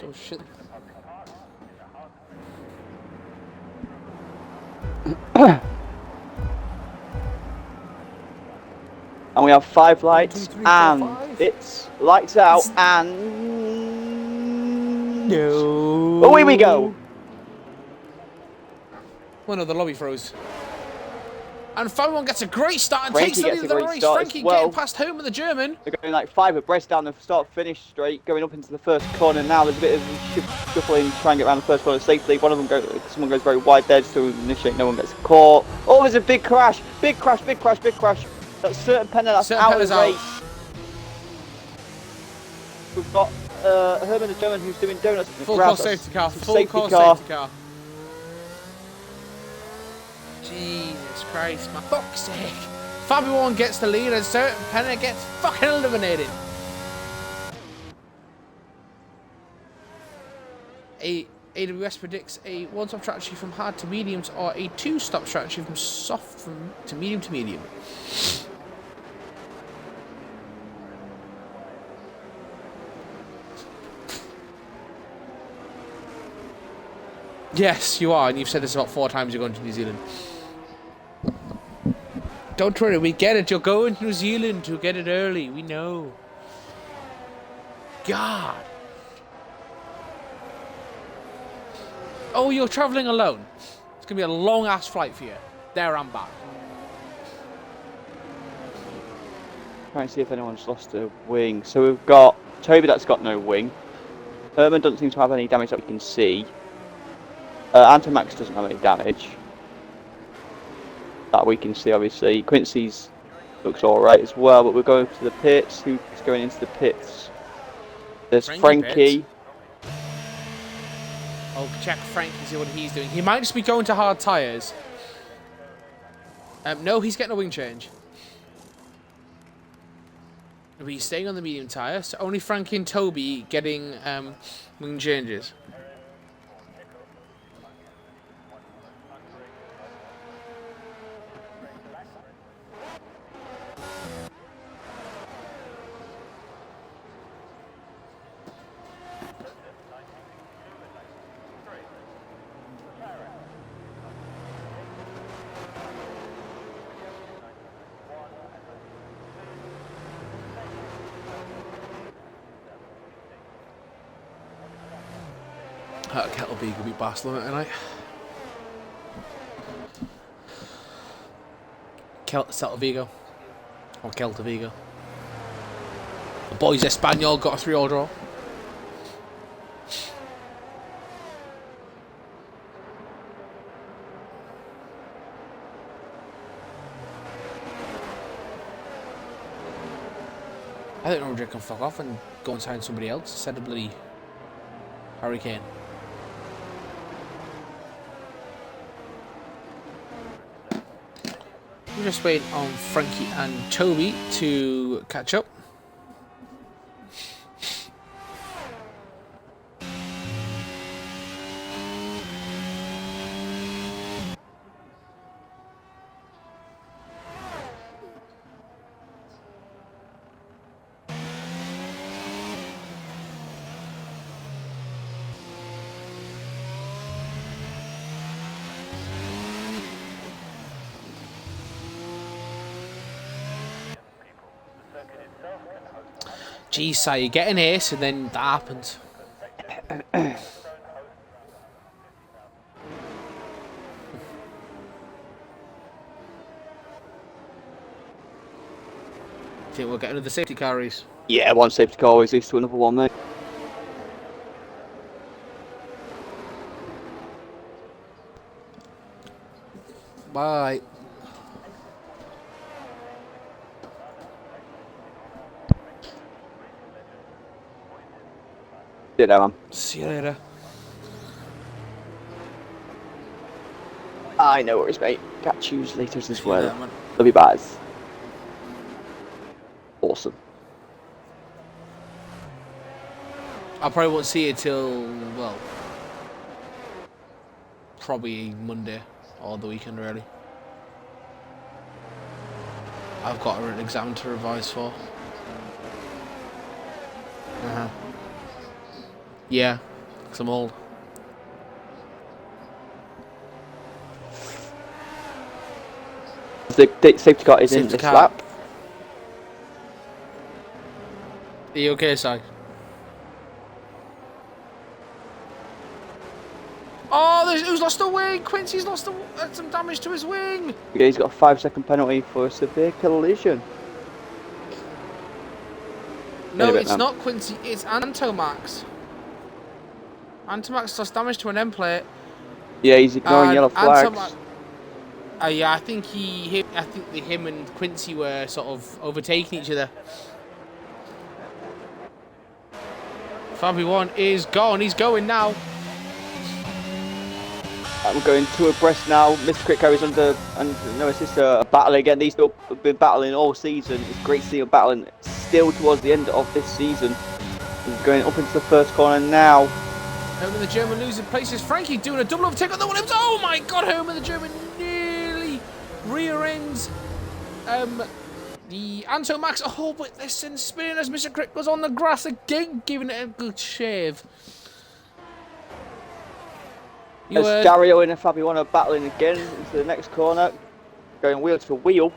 Oh shit. And we have 5 lights, 1, 2, 3, 4, and 5. It's lights out, and... No. Away we go! Well, no, the lobby froze. And Fabio gets a great start and Frankie takes the lead of the race. Frankie getting past Herman the German. They're going like 5 abreast down the start-finish straight, going up into the first corner now. There's a bit of shuffling, trying to get around the first corner safely. One of them someone goes very wide there just to initiate, no one gets caught. Oh, there's a big crash! Big crash, big crash, big crash. That's certain Penna, that's out of the race. We've got Herman the German who's doing donuts. Full car safety car, full car safety car. Jesus Christ, my fuck's sake. Fabio gets the lead and certain Penna gets fucking eliminated. AWS predicts a one-stop strategy from hard to mediums or a two-stop strategy from soft to medium to medium. Yes, you are, and you've said this about 4 times you're going to New Zealand. Don't worry, we get it. You're going to New Zealand to get it early. We know. God. Oh, you're travelling alone. It's going to be a long-ass flight for you. There and back. Trying to see if anyone's lost a wing. So we've got Toby that's got no wing. Herman doesn't seem to have any damage that we can see. Antomax doesn't have any damage that we can see, obviously. Quincy's looks alright as well, but we're going to the pits. Who's going into the pits? There's Frankie. I'll check Frankie, see what he's doing. He might just be going to hard tyres. No, he's getting a wing change. But he's staying on the medium tyre, so only Frankie and Toby getting wing changes. Kettle Beagle beat Barcelona tonight. Celta Vigo. Or Celta Vigo. The boys Espanyol got a 3-all draw. I think Roger can fuck off and go and sign somebody else instead of bloody Hurricane. We're just waiting on Frankie and Toby to catch up. Geez, Si, you get an ace and then that happens. I think we'll get another safety car race. Yeah, one safety car always leads to another one, mate. Bye. See you later, man. See you later. I know worries, mate. Catch you later as well. Yeah, love you, guys. Awesome. I probably won't see it till, well, probably Monday or the weekend, really. I've got an exam to revise for. Yeah. Maximum hold. The safety car is in this lap. Are you okay, Si? Oh, who's lost a wing? Quincy's lost some damage to his wing. Yeah, he's got a 5-second penalty for a severe collision. No, it's not Quincy. It's Antomax. Antomax lost damage to an end plate. Yeah, he's ignoring yellow flags. Yeah, I think him and Quincy were sort of overtaking each other. Fabi1 is gone. He's going now. We're going two abreast now. Mr. Critco is under no assist, battling again. These two have been battling all season. It's great to see them battling still towards the end of this season. He's going up into the first corner now. Homer the German losing places. Frankie doing a double overtake on the Williams. Oh my God! Homer the German nearly rear ends the Antomax. Oh, but listen, spinning as Mr. Crick goes on the grass again, giving it a good shave. As Dario and Fabi1 are battling again into the next corner, going wheel to wheel.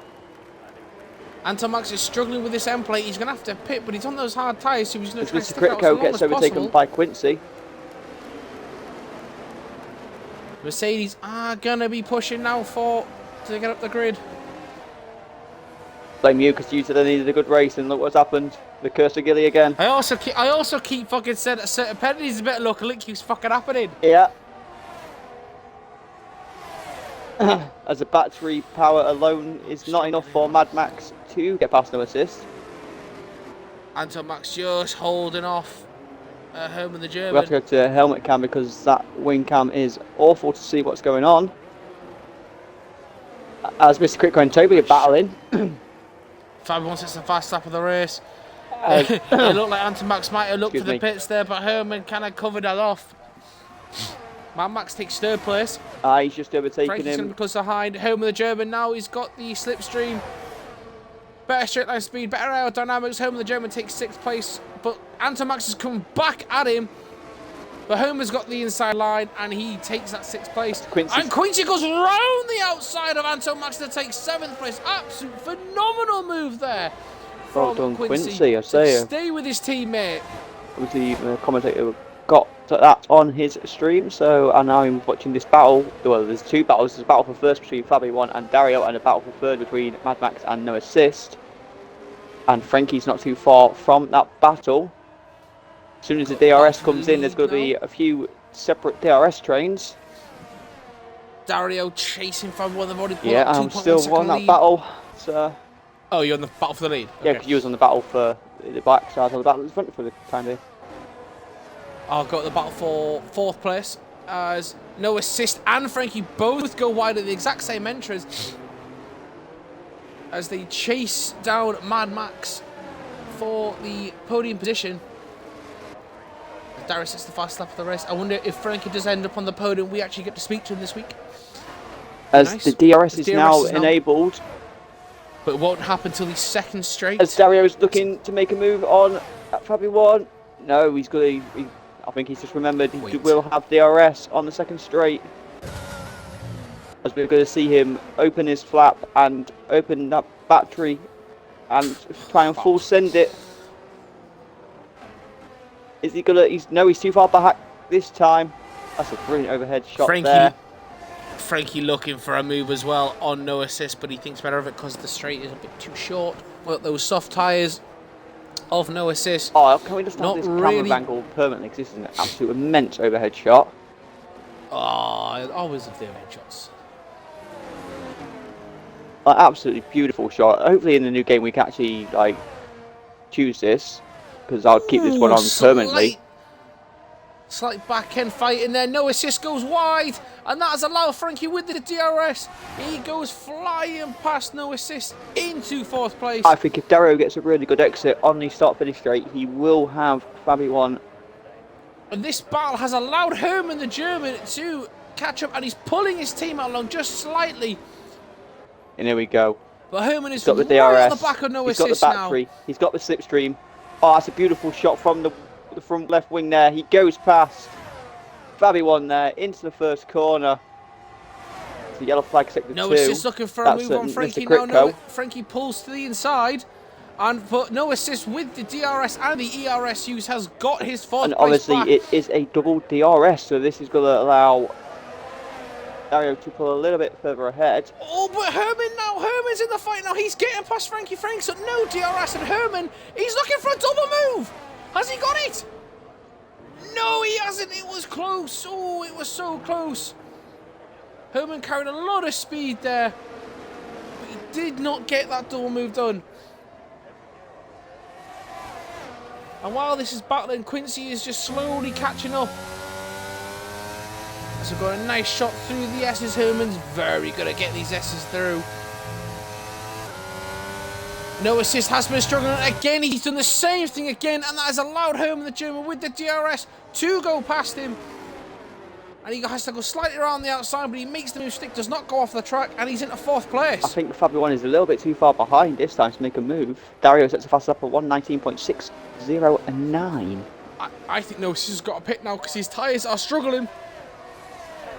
Antomax is struggling with this end plate. He's going to have to pit, but he's on those hard tyres, so he's going to try to Mr. stick out as long gets as overtaken possible. by Quincy. Mercedes are going to be pushing now to get up the grid. Blame you, because you said I needed a good race, and look what's happened. The curse of Gilly again. I also keep fucking saying that certain penalties a bit of luck, and it keeps fucking happening. Yeah. As a battery power alone is not enough for Mad Max to get past no assist. Antomax just holding off Herman the German. We have to go to helmet cam because that wing cam is awful to see what's going on. As Mr. Critco and Toby are battling. Fabi1 sets the fast lap of the race. It looked like Antomax might have looked for the pits there, but Herman kind of covered that off. Mad Max takes third place. He's just overtaking Frankie's him. going to be close behind. Homer the German now. He's got the slipstream. Better straight line speed, better aerodynamics. Homer the German takes 6th place. But Antomax has come back at him. But Homer's got the inside line and he takes that 6th place. And Quincy goes round the outside of Antomax to take 7th place. Absolute phenomenal move there. Well done, Quincy, I say. Stay with his teammate. Obviously, the commentator got that on his stream, so and now I'm watching this battle. Well, there's two battles. There's a battle for first between Fabi1 and Dario, and a battle for third between Mad Max and No Assist. And Frankie's not too far from that battle. As soon as the DRS comes in, there's going to be a few separate DRS trains. Dario chasing Fabi1. They've already pulled yeah, I'm still on that battle. So, oh, you're on the battle for the lead? Yeah, because you was on the battle for the back, so I was on the battle in front for the time being. I'll go to the battle for 4th place as No Assist and Frankie both go wide at the exact same entrance as they chase down Mad Max for the podium position. Darius sets the fast lap of the race. I wonder if Frankie does end up on the podium. We actually get to speak to him this week. As nice. The DRS is now enabled. But it won't happen till the 2nd straight. As Dario's looking to make a move on Fabi1. No, he's going to... I think he's just remembered he will have DRS on the 2nd straight. As we're going to see him open his flap and open that battery and try and full send it. Is he gonna? He's too far back this time. That's a brilliant overhead shot there. Frankie looking for a move as well on No Assist, but he thinks better of it because the straight is a bit too short. Well, those soft tyres of No Assist. Oh, can we just have this camera angle permanently? Because this is an absolute immense overhead shot. Oh, I always love the overhead shots. An absolutely beautiful shot. Hopefully in the new game we can actually choose this, because I'll keep this one on permanently. Slight back-end fight in there. No Assist goes wide, and that has allowed Frankie with the DRS. He goes flying past No Assist into 4th place. I think if Dario gets a really good exit on the start-finish straight, he will have Fabi1. And this battle has allowed Herman the German to catch up, and he's pulling his team out along just slightly. And here we go. But Herman is got the DRS. Right on the back of No Assist now. He's got the battery. He's got the slipstream. Oh, that's a beautiful shot from the front left wing there. He goes past Fabi won there into the first corner. The yellow flag sector 2. Noah's just looking for a move on Frankie now. No, Frankie pulls to the inside. But no assist with the DRS and the ERS use has got his fourth place back. And obviously it is a double DRS, so this is going to allow Dario to pull a little bit further ahead. Oh, but Herman's in the fight now. He's getting past Frankie Frank, so no DRS, and Herman, he's looking for a double move. Has he got it? No, he hasn't. It was close. Oh, it was so close. Herman carried a lot of speed there, but he did not get that double move done. And while this is battling, Quincy is just slowly catching up. So we've got a nice shot through the S's. Herman's very good at getting these S's through. No assist, has been struggling again. He's done the same thing again, and that has allowed Herman the German with the DRS to go past him. And he has to go slightly around the outside, but he makes the move stick, does not go off the track, and he's into fourth place. I think Fabi 1 is a little bit too far behind this time to make a move. Dario sets a fast up at 1:19.609. I think Noah's has got a pit now because his tyres are struggling.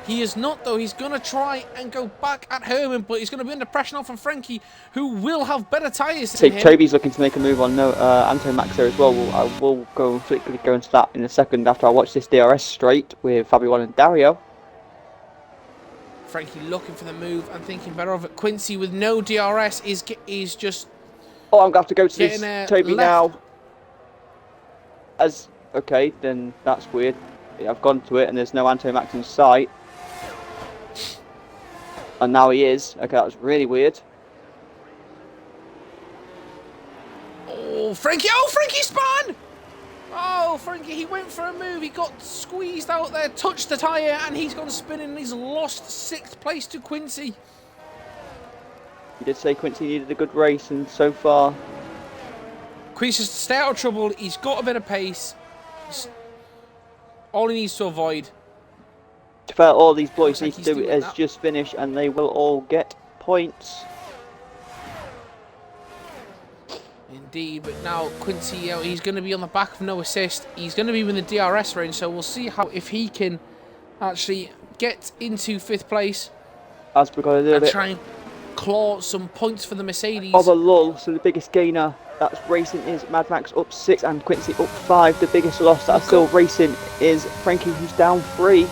He is not, though. He's going to try and go back at Herman, but he's going to be under pressure now from Frankie, who will have better tyres than him. Toby's looking to make a move on Anto Max there as well. I will go into that in a second after I watch this DRS straight with Fabi 1 and Dario. Frankie looking for the move and thinking better of it. Quincy with no DRS is just... Oh, I'm going to have to go to this Toby now. Okay, then that's weird. I've gone to it and there's no Anto Max in sight. And now he is. Okay, that was really weird. Oh, Frankie! Oh, Frankie spun! Oh, Frankie, he went for a move. He got squeezed out there, touched the tyre, and he's gone spinning, and he's lost 6th place to Quincy. You did say Quincy needed a good race, and so far... Quincy has to stay out of trouble. He's got a bit of pace. All he needs to avoid. To fair, all these boys need to do is just finish, and they will all get points. Indeed, but now Quincy, he's going to be on the back of no assist. He's going to be in the DRS range, so we'll see if he can actually get into 5th place. As we got a little bit try and claw some points for the Mercedes. Of a lull, so the biggest gainer that's racing is Mad Max up 6 and Quincy up 5. The biggest loss that's still racing is Frankie, who's down 3.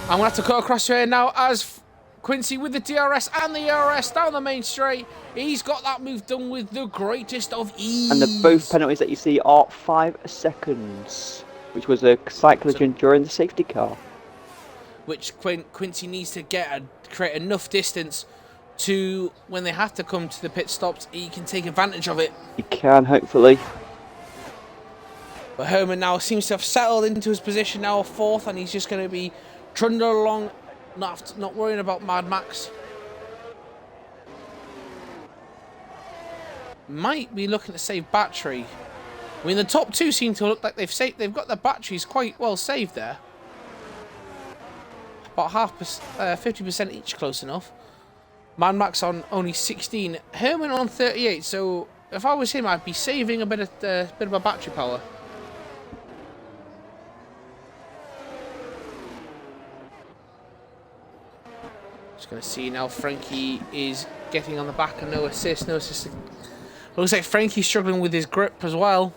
I'm going to have to cut across here now as Quincy with the DRS and the ERS down the main straight. He's got that move done with the greatest of ease. And both penalties that you see are 5 seconds, which was a slight collision during the safety car. Which Quincy needs to create enough distance to, when they have to come to the pit stops, he can take advantage of it. He can, hopefully. But Herman now seems to have settled into his position now, 4th, and he's just going to be trundling along, not worrying about Mad Max. Might be looking to save battery. I mean, the top 2 seem to look like they've got their batteries quite well saved there. About 50% each, close enough. Mad Max on only 16, Herman on 38. So if I was him, I'd be saving a bit of a battery power. Just going to see now. Frankie is getting on the back and no assist. No assist. Looks like Frankie's struggling with his grip as well.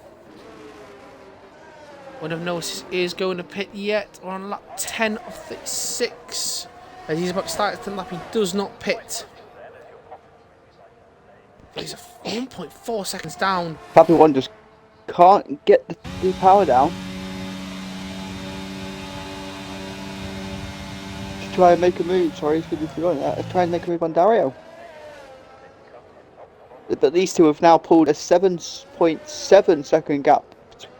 One of no assist is going to pit yet. We're on lap 10 of 36. As he's about to start the lap, he does not pit. He's 1.4 seconds down. Fabi 1 just can't get the power down. Just try and make a move. Sorry, it's good if you're on that. Try and make a move on Dario. But these two have now pulled a 7.7 second gap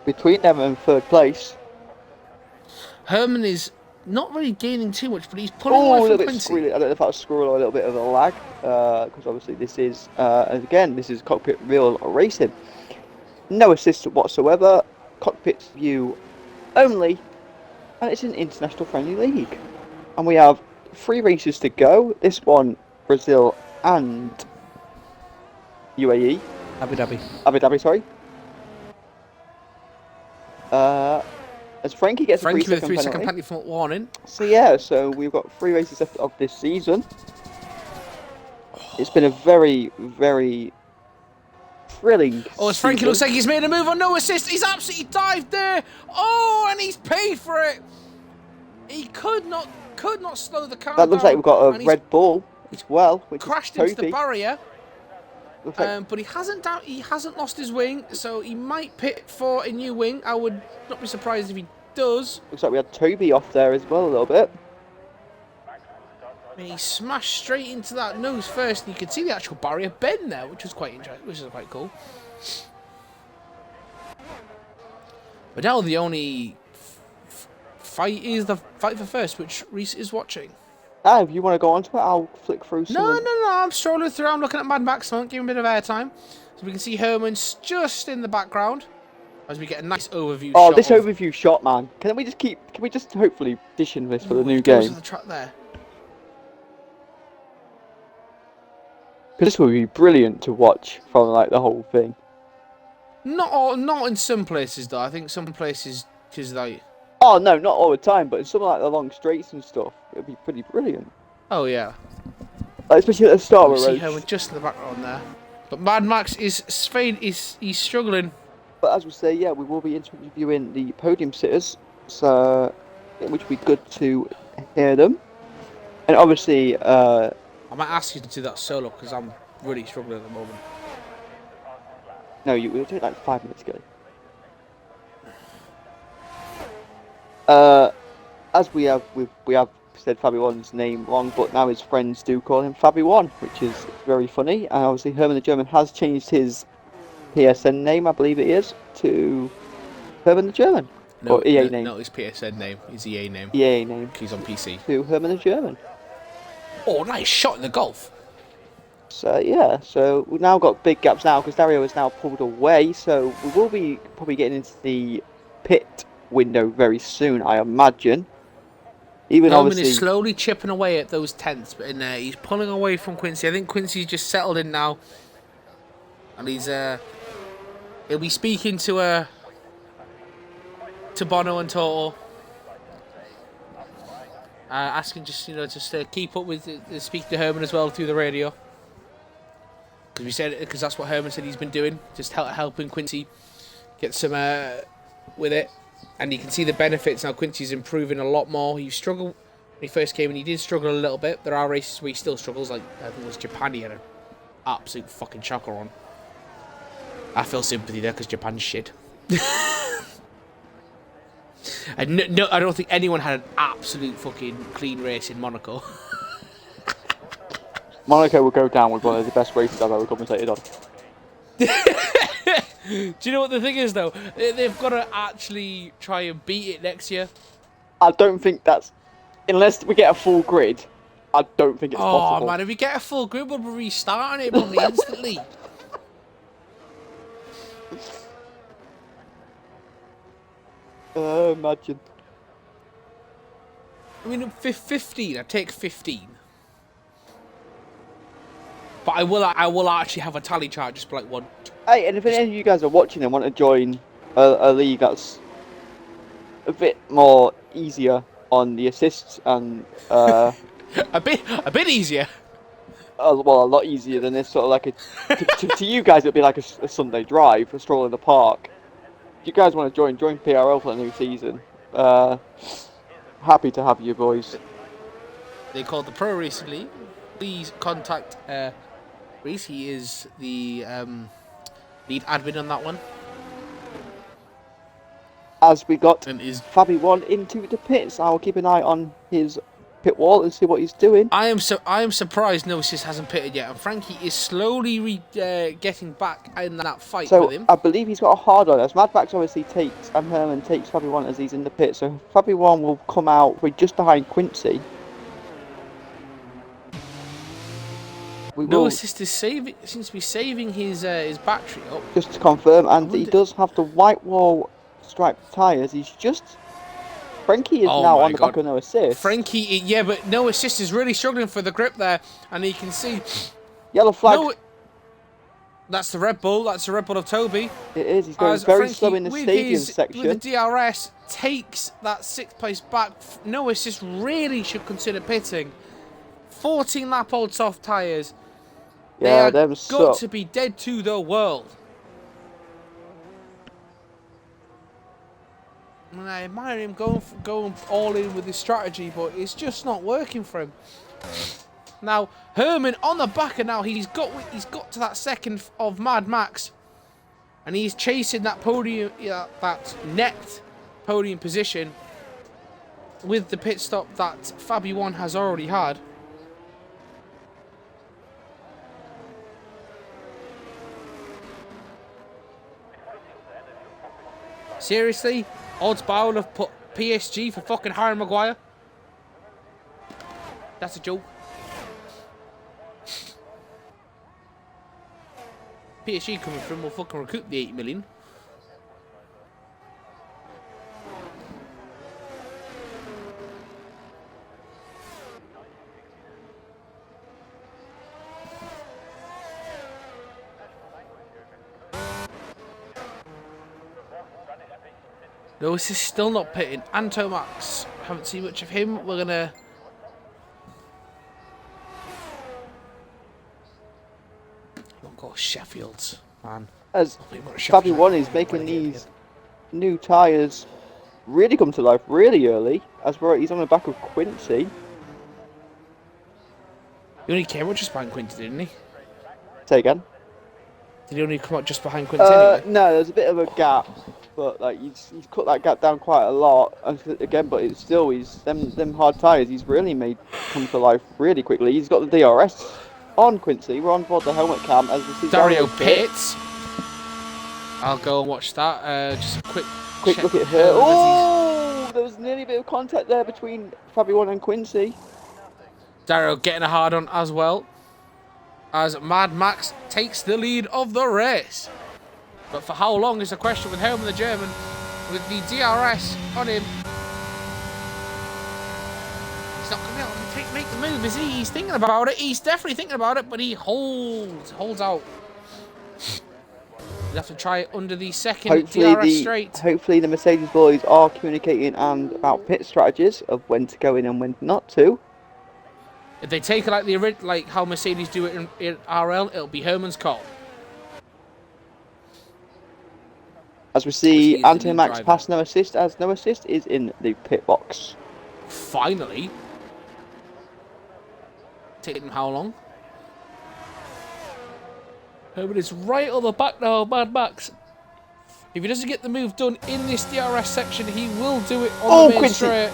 between them and 3rd place. Herman is not really gaining too much, but he's pulling away from Quincy. I don't know if that's squirrel or a little bit of a lag, because obviously this is, again, this is Cockpit real racing. No assist whatsoever, Cockpit view only, and it's an international friendly league. And we have 3 races to go. This one, Brazil and UAE. Abu Dhabi, sorry. As Frankie gets a 3-second penalty for warning. So yeah, so we've got 3 races left of this season. It's been a very, very thrilling as Frankie looks like he's made a move on no assist. He's absolutely dived there. Oh, and he's paid for it. He could not slow the car down. That looks like we've got a Red Bull as well, which crashed is into the barrier. Like... but he hasn't lost his wing, so he might pit for a new wing. I would not be surprised if he does. Looks like we had Toby off there as well a little bit. And he smashed straight into that nose first, and you could see the actual barrier bend there, which was quite interesting, which is quite cool. But now the only fight is the fight for first, which Reese is watching. If you want to go on to it, I'll flick through some. No, I'm strolling through. I'm looking at Mad Max. I won't give him a bit of airtime. So we can see Herman's just in the background as we get a nice overview shot. Oh, this overview shot, man. Can we just hopefully audition this for the new game? The track there. Because this would be brilliant to watch from like the whole thing. Not in some places though. I think some places because like. Oh no, not all the time, but in some like the long straights and stuff, it'd be pretty brilliant. Oh yeah. Like, especially at the start of the race. See Herman just in the background there. But Mad Max is he's struggling. But as we say, yeah, we will be interviewing the podium sitters, so which would be good to hear them. And obviously, I might ask you to do that solo because I'm really struggling at the moment. No, we'll do it like 5 minutes ago. As we have said Fabi1's name wrong, but now his friends do call him Fabi1, which is very funny. And obviously, Herman the German has changed his PSN name, I believe it is, to Herman the German. Or EA name. No, his PSN name. His EA name. EA name. He's on PC. To Herman the German. Oh, nice shot in the golf. So yeah, so we've now got big gaps now because Dario is now pulled away. So we will be probably getting into the pit window very soon, I imagine. Even Herman is slowly chipping away at those tenths, but in there he's pulling away from Quincy. I think Quincy's just settled in now, and he'll be speaking to Bono and Toto. Asking just to keep up with speak to Herman as well through the radio, because that's what Herman said he's been doing, just helping Quincy get some with it, and you can see the benefits now. Quincy's improving a lot more. He struggled when he first came, and he did struggle a little bit. There are races where he still struggles, like I think it was Japan. He had an absolute fucking shocker on. I feel sympathy there because Japan's shit. And no, I don't think anyone had an absolute fucking clean race in Monaco. Monaco will go down with one of the best races I've ever commentated on. Do you know what the thing is, though? They've got to actually try and beat it next year. I don't think that's... Unless we get a full grid, I don't think it's possible. Oh, man, if we get a full grid, we'll be restarting it probably instantly. Imagine. I mean, 15. I'd take 15. But I will actually have a tally chart, just like one. Hey, and if any of you guys are watching and want to join a league that's a bit more easier on the assists and a bit easier. Well, a lot easier than this sort of like to you guys it'd be like a Sunday drive, a stroll in the park. If you guys want to join PRL for the new season. Happy to have you boys. They called the Pro recently. Please contact Reese. He is the lead admin on that one. As we got Fabi1 into the pits, I will keep an eye on his pit wall and see what he's doing. I am surprised Nosis hasn't pitted yet, and Frankie is slowly getting back in that fight with him. I believe he's got a hard on. As Mad Max obviously takes, and Herman takes Fabi1 as he's in the pit, so Fabi1 will come out with just behind Quincy. No assist seems to be saving his battery up. Just to confirm, and he does have the white wall striped tyres. He's just... Frankie is now on the back of no assist. Frankie, yeah, but no assist is really struggling for the grip there, and you can see... Yellow flag. That's the Red Bull. That's the Red Bull of Toby. It is. He's going very slow in the stadium section. With the DRS, takes that 6th place back. No assist really should consider pitting. 14 lap old soft tyres. Yeah, they have got to be dead to the world. And I admire him going all in with his strategy, but it's just not working for him. Now Herman on the back, and now he's got to that second of Mad Max, and he's chasing that podium, that net podium position with the pit stop that Fabi 1 has already had. Seriously, odds Bowl have put PSG for fucking Harry Maguire. That's a joke. PSG coming from will fucking recoup the 8 million. Lewis is still not pitting. Anto Max, haven't seen much of him. We're gonna. Won't go Sheffield's, man. As Fabi 1 is making these new tyres really come to life really early, as he's on the back of Quincy. He only came out just behind Quincy, didn't he? Say again? Did he only come out just behind Quincy anyway? No, there's a bit of a gap. But like he's cut that gap down quite a lot, and again, but it's still them hard tyres. He's really made come to life really quickly. He's got the DRS on Quincy. We're on board the helmet cam as we see Dario pits. I'll go and watch that. Just a quick look at her. Oh, there was nearly a bit of contact there between Fabi 1 and Quincy. Dario getting a hard on as well, as Mad Max takes the lead of the race. But for how long is the question with Herman the German, with the DRS on him. He's not going to be able to make the move, is he? He's thinking about it. He's definitely thinking about it, but he holds out. He'll have to try it under the second DRS straight. Hopefully the Mercedes boys are communicating and about pit strategies of when to go in and when not to. If they take it like how Mercedes do it in RL, it'll be Herman's call. As we see, Anthony Max pass no assist, as no assist is in the pit box. Finally. Taking how long? Herman is right on the back now, Mad Max. If he doesn't get the move done in this DRS section, he will do it on the main straight.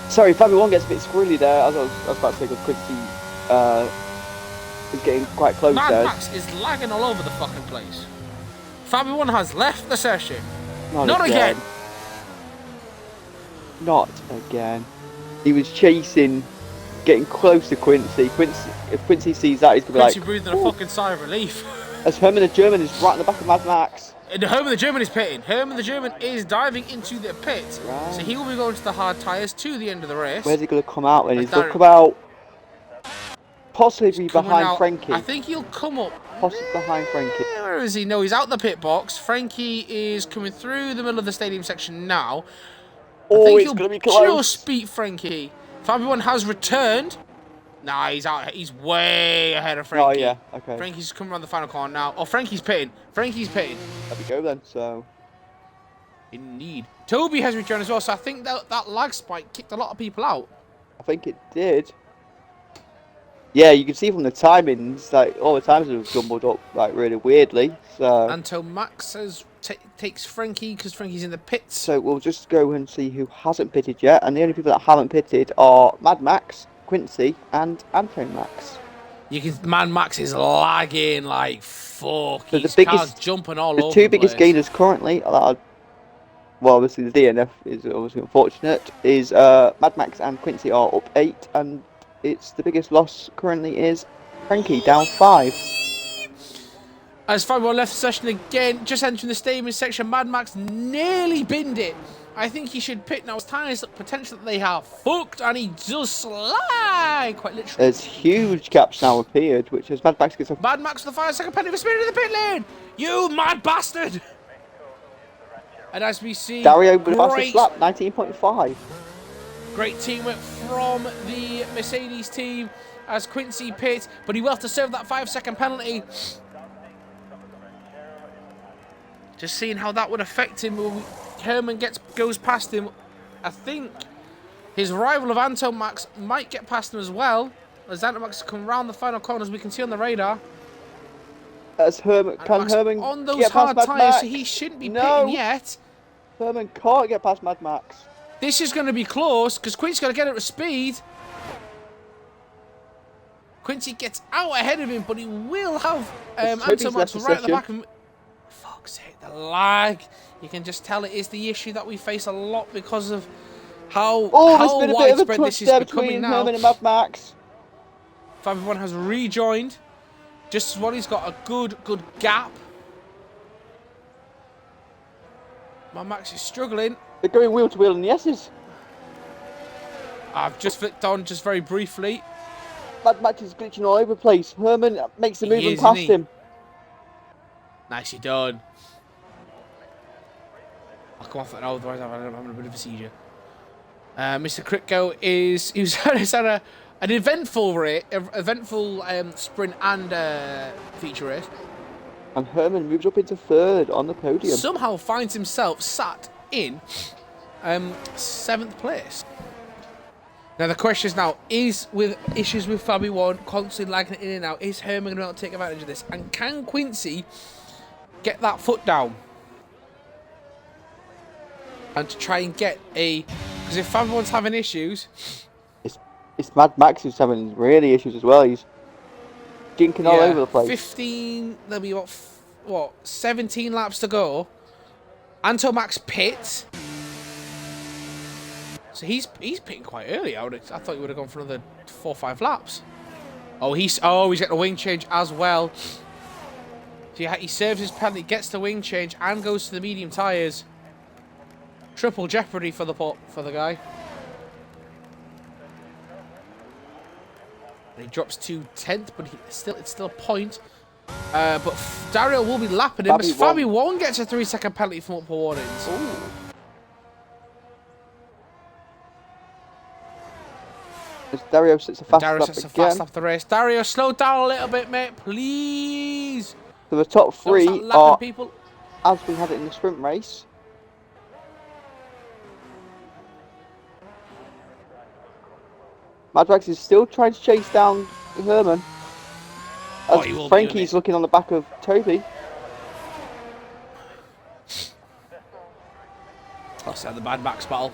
Sorry, Fabi 1 gets a bit squirrely there, as I was about to say, because Quincy is getting quite close there. Mad Max is lagging all over the fucking place. Fabi 1 has left the session. Not again. Not again. He was chasing, getting close to Quincy. If Quincy sees that, he's going to be like... Quincy breathing a fucking sigh of relief. As Herman the German is right in the back of Mad Max. And Herman the German is pitting. Herman the German is diving into the pit. Right. So he will be going to the hard tyres to the end of the race. Where's he going to come out then? He's going to come out possibly behind Frankie. I think he'll come up. Possibly behind Frankie. Where is he? No, he's out the pit box. Frankie is coming through the middle of the stadium section now. Oh, I think it's going to be close. Just beat Frankie. Fabi 1 has returned. Nah, he's out. He's way ahead of Frankie. Oh, yeah. Okay. Frankie's coming around the final corner now. Oh, Frankie's pitting. Frankie's pitting. There we go then, so... Indeed. Toby has returned as well, so I think that lag spike kicked a lot of people out. I think it did. Yeah, you can see from the timings, like, all the times have jumbled up, like, really weirdly, so... Until Max takes Frankie, because Frankie's in the pits. So we'll just go and see who hasn't pitted yet, and the only people that haven't pitted are Mad Max, Quincy, and Anthony Max. Mad Max is lagging like fuck. So his car's jumping all over. The two biggest gainers currently are, well, obviously the DNF is obviously unfortunate, is Mad Max and Quincy are up 8, and it's the biggest loss currently is Frankie down 5. As Fabi 1 left the session again, just entering the stadium section, Mad Max nearly binned it. I think he should pit now. His tyres look potential that they have fucked, and he does slide, quite literally. There's huge gaps now appeared, which is Mad Max gets off. Mad Max with the 5-second penalty for speeding in the pit lane. You mad bastard! And as we see, Dario with the fastest lap, 19.5. Great teamwork from the Mercedes team as Quincy pits, but he will have to serve that 5-second penalty. Just seeing how that would affect him when Herman goes past him. I think his rival of Anton Max might get past him as well, as Anton Max come round the final corner, as we can see on the radar. As Herman, can Herman on those get hard past Mad Max? tyres, so he shouldn't be pitting yet. Herman can't get past Mad Max. This is going to be close, because Quincy's got to get it with speed. Quincy gets out ahead of him, but he will have Anton Max right at the back of him. Fuck's sake, the lag. You can just tell it is the issue that we face a lot because of how widespread this is becoming now. Herman and Mad Max. Fabian has rejoined. Just as well, he's got a good gap. Mad Max is struggling. They're going wheel to wheel in the S's. I've just flicked on just very briefly. Mad Max is glitching all over the place. Herman makes the move and past him. Nicely done. I'll come off that now, otherwise I'm having a bit of a seizure. Mr. Kritko he's had an eventful sprint and feature race. And Herman moves up into third on the podium. Somehow finds himself sat in 7th place. Now the question is now, is with issues with Fabi 1 constantly lagging in and out, is Herman going to be able to take advantage of this? And can Quincy get that foot down? And to try and get because if Fabi 1's having issues, it's Mad Max who's having really issues as well. He's jinking all over the place. There'll be what 17 laps to go. Anton Max pits. So he's pitting quite early. I thought he would have gone for another 4 or 5 laps. Oh, he's getting a wing change as well. So he serves his penalty, gets the wing change, and goes to the medium tyres. Triple jeopardy for the guy. And he drops to 10th, but it's still a point. But Dario will be lapping him as Fabi 1 gets a 3-second penalty for multiple warnings. Ooh. As Dario sets a fast lap of the race. Dario, slow down a little bit, mate, please. So the top 3 are, people. as we had it in the sprint race. Mad Max is still trying to chase down Herman. As Frankie's looking on the back of Toby. Let's have the Mad Max battle.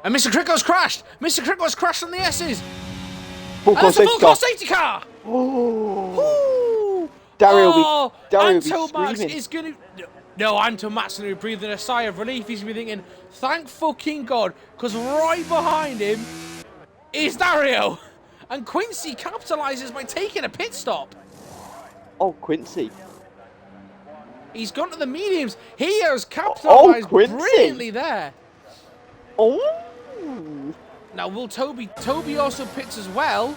And Mr. Kritko's crashed! Mr. Kritko's crashed on the S's! That's a full course safety car! Oh. Dario Anton Max is going to... No, Anton Max is going to be breathing a sigh of relief. He's going to be thinking, thank fucking God, because right behind him is Dario. And Quincy capitalises by taking a pit stop. Oh, Quincy. He's gone to the mediums. He has capitalised brilliantly there. Oh. Now, will Toby also pits as well?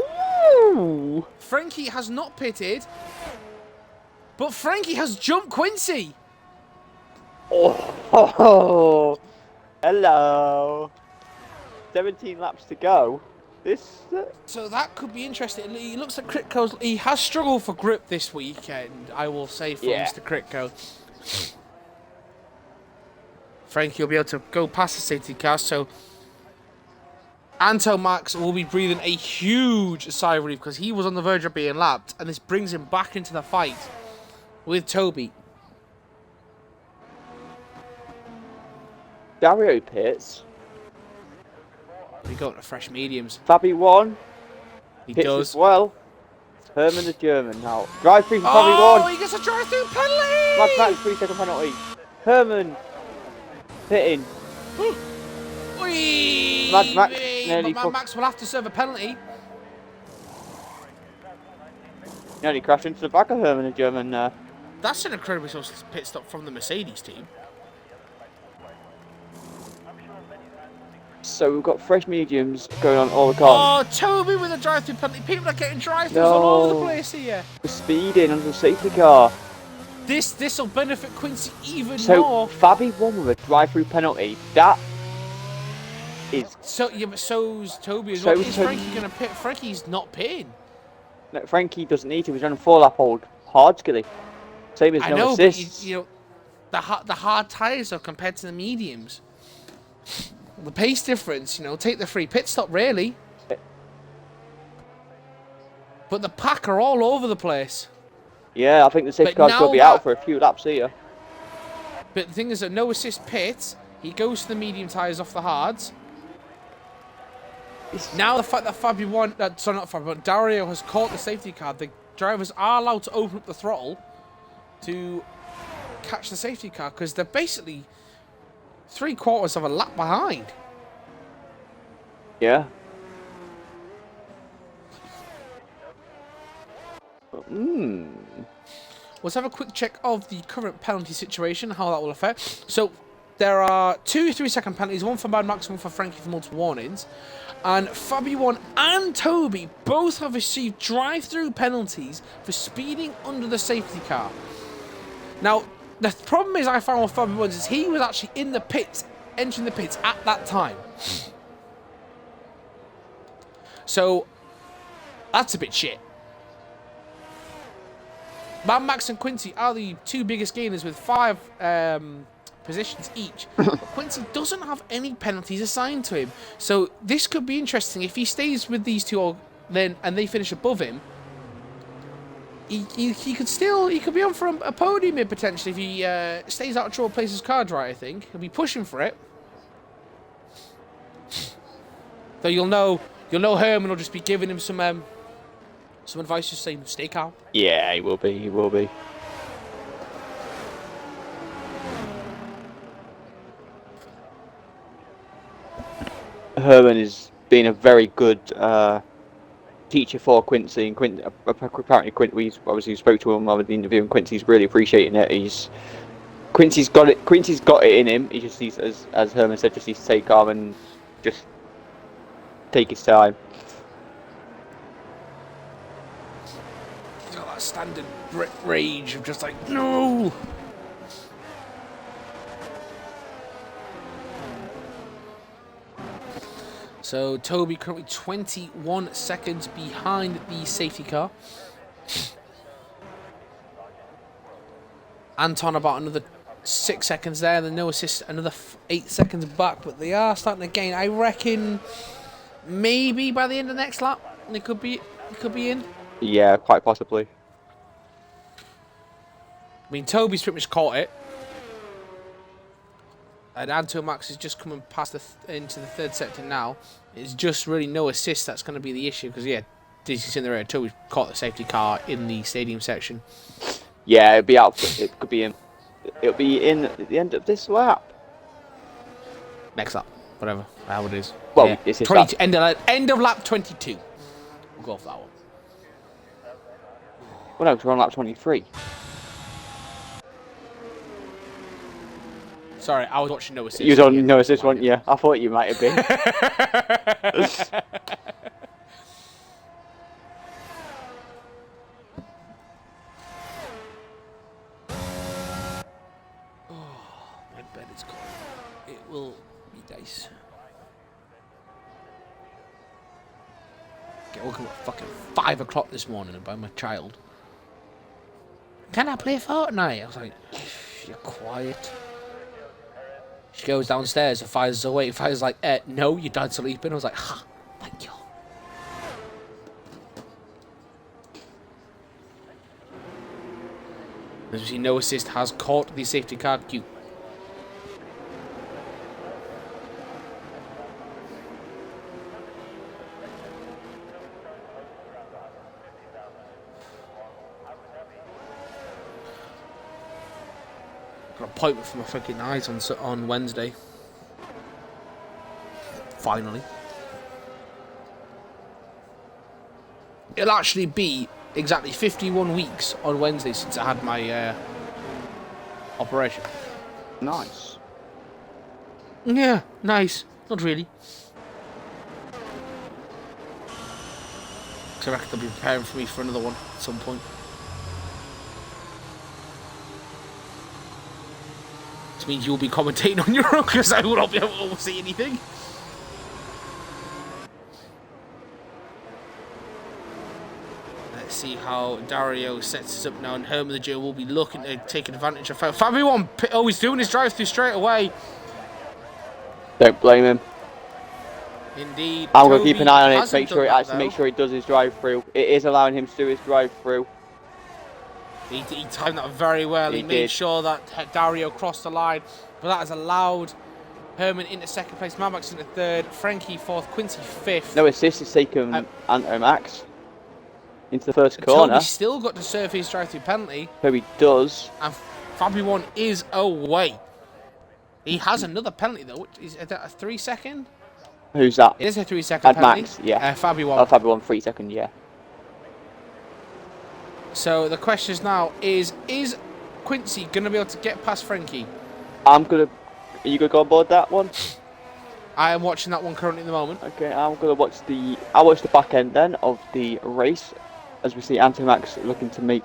Ooh. Frankie has not pitted, but Frankie has jumped Quincy. Oh. Hello. 17 laps to go. So that could be interesting. He looks like Kritko's. He has struggled for grip this weekend, I will say, for Mr. Kritko. Frankie will be able to go past the safety car, so Anton Max will be breathing a huge sigh of relief because he was on the verge of being lapped, and this brings him back into the fight with Toby. Dario pits. We go to fresh mediums. Fabi 1. He pits does. As well. Herman the German now. Drive through for Fabi 1. Oh, he gets a drive through penalty! Mad Max 3-second penalty. Herman pitting. Mad Max nearly. Mad Max will have to serve a penalty. Nearly crashed into the back of Herman the German there. That's an incredibly slow pit stop from the Mercedes team. So we've got fresh mediums going on all the cars. Oh, Toby with a drive-through penalty. People are getting drive-throughs all over the place here. The speed in under the safety car. This will benefit Quincy even more. So Fabi won with a drive-through penalty. That is. So yeah, but so's Toby as well. Is Frankie gonna pit? Frankie's not pitting. No, Frankie doesn't need to. He's on a 4-lap old hard skilly. Same as no assists. But you know, the hard tyres are compared to the mediums. The pace difference, you know, take the free pit stop really. But the pack are all over the place. Yeah, I think the safety car's going to be out for a few laps here. But the thing is that no assist pit, he goes to the medium tyres off the hards. Now the fact that Dario has caught the safety car, the drivers are allowed to open up the throttle to catch the safety car because they're basically 3/4 of a lap behind. Yeah. Let's have a quick check of the current penalty situation, how that will affect. So there are 2 3-second penalties, one for Mad Max, one for Frankie for multiple warnings. And Fabi1 and Toby both have received drive-through penalties for speeding under the safety car. Now, the problem is I found with Fabi1 is he was actually in the pits, entering the pits at that time. So, that's a bit shit. Mad Max and Quincy are the 2 biggest gainers with 5 positions each. But Quincy doesn't have any penalties assigned to him. So this could be interesting. If he stays with these 2 and they finish above him, he could be on for a podium here potentially if he stays out of trouble, plays his card right, I think. He'll be pushing for it. Though you'll know Herman will just be giving him some advice, just saying, stay calm. Yeah, he will be. He will be. Herman has been a very good teacher for Quincy, and apparently we obviously spoke to him over the interview, and Quincy's really appreciating it. Quincy's got it. Quincy's got it in him. He just needs, as Herman said, just needs to take calm and just take his time. Standard Brit rage of just like, no! So Toby currently 21 seconds behind the safety car. Anton about another 6 seconds there, then no assist, another 8 seconds back, but they are starting to gain. I reckon maybe by the end of the next lap, they could be in. Yeah, quite possibly. I mean, Toby's pretty much caught it. And Anto Max is just coming past into the 3rd sector now. It's just really no assist that's going to be the issue. Because, yeah, DC's in the rear. Toby's caught the safety car in the stadium section. Yeah, it'll be out. It could be in. It'll be in at the end of this lap. Next lap. Whatever. How it is. Well, yeah. it's end of lap 22. We'll go off that one. Well, no, because we're on lap 23. Sorry, I was watching No Assist. You was on No Assist, weren't you? I thought you might have been. Oh, my bed is cold. It will be nice. Get woken up at fucking 5 o'clock this morning by my child. Can I play Fortnite? I was like, you're quiet. She goes downstairs and Fizer's awake. Fizer's like, no, your dad's sleeping. I was like, ha, thank you. As you see, No Assist has caught the safety car queue. Got an appointment for my fucking eyes on Wednesday. Finally. It'll actually be exactly 51 weeks on Wednesday since I had my operation. Nice. Yeah, nice. Not really. Because I reckon they'll be preparing for me for another one at some point. This means you'll be commentating on your own because I will not be able to see anything. Let's see how Dario sets this up now, and Herman the Joe will be looking to take advantage of Fabio. Oh, he's doing his drive-through straight away. Don't blame him. Indeed. I'm going to keep an eye on it to make sure he does his drive-through. It is allowing him to do his drive-through. He timed that very well. He made sure that Dario crossed the line, but that has allowed Herman into second place, Mad Max into third, Frankie fourth, Quincy fifth. No assist has taken Anto Max into the first corner. Toby's still got to serve his drive-through penalty. Toby does. And Fabio is away. He has another penalty though. Is that a 3 second? Who's that? It is a 3 second penalty. Max, yeah. Fabio. Oh, Fabio 3 second, yeah. So the question is now, is Quincy going to be able to get past Frankie? Are you going to go on board that one? I am watching that one currently at the moment. Okay, I'll watch the back end then of the race. As we see Anto Max looking to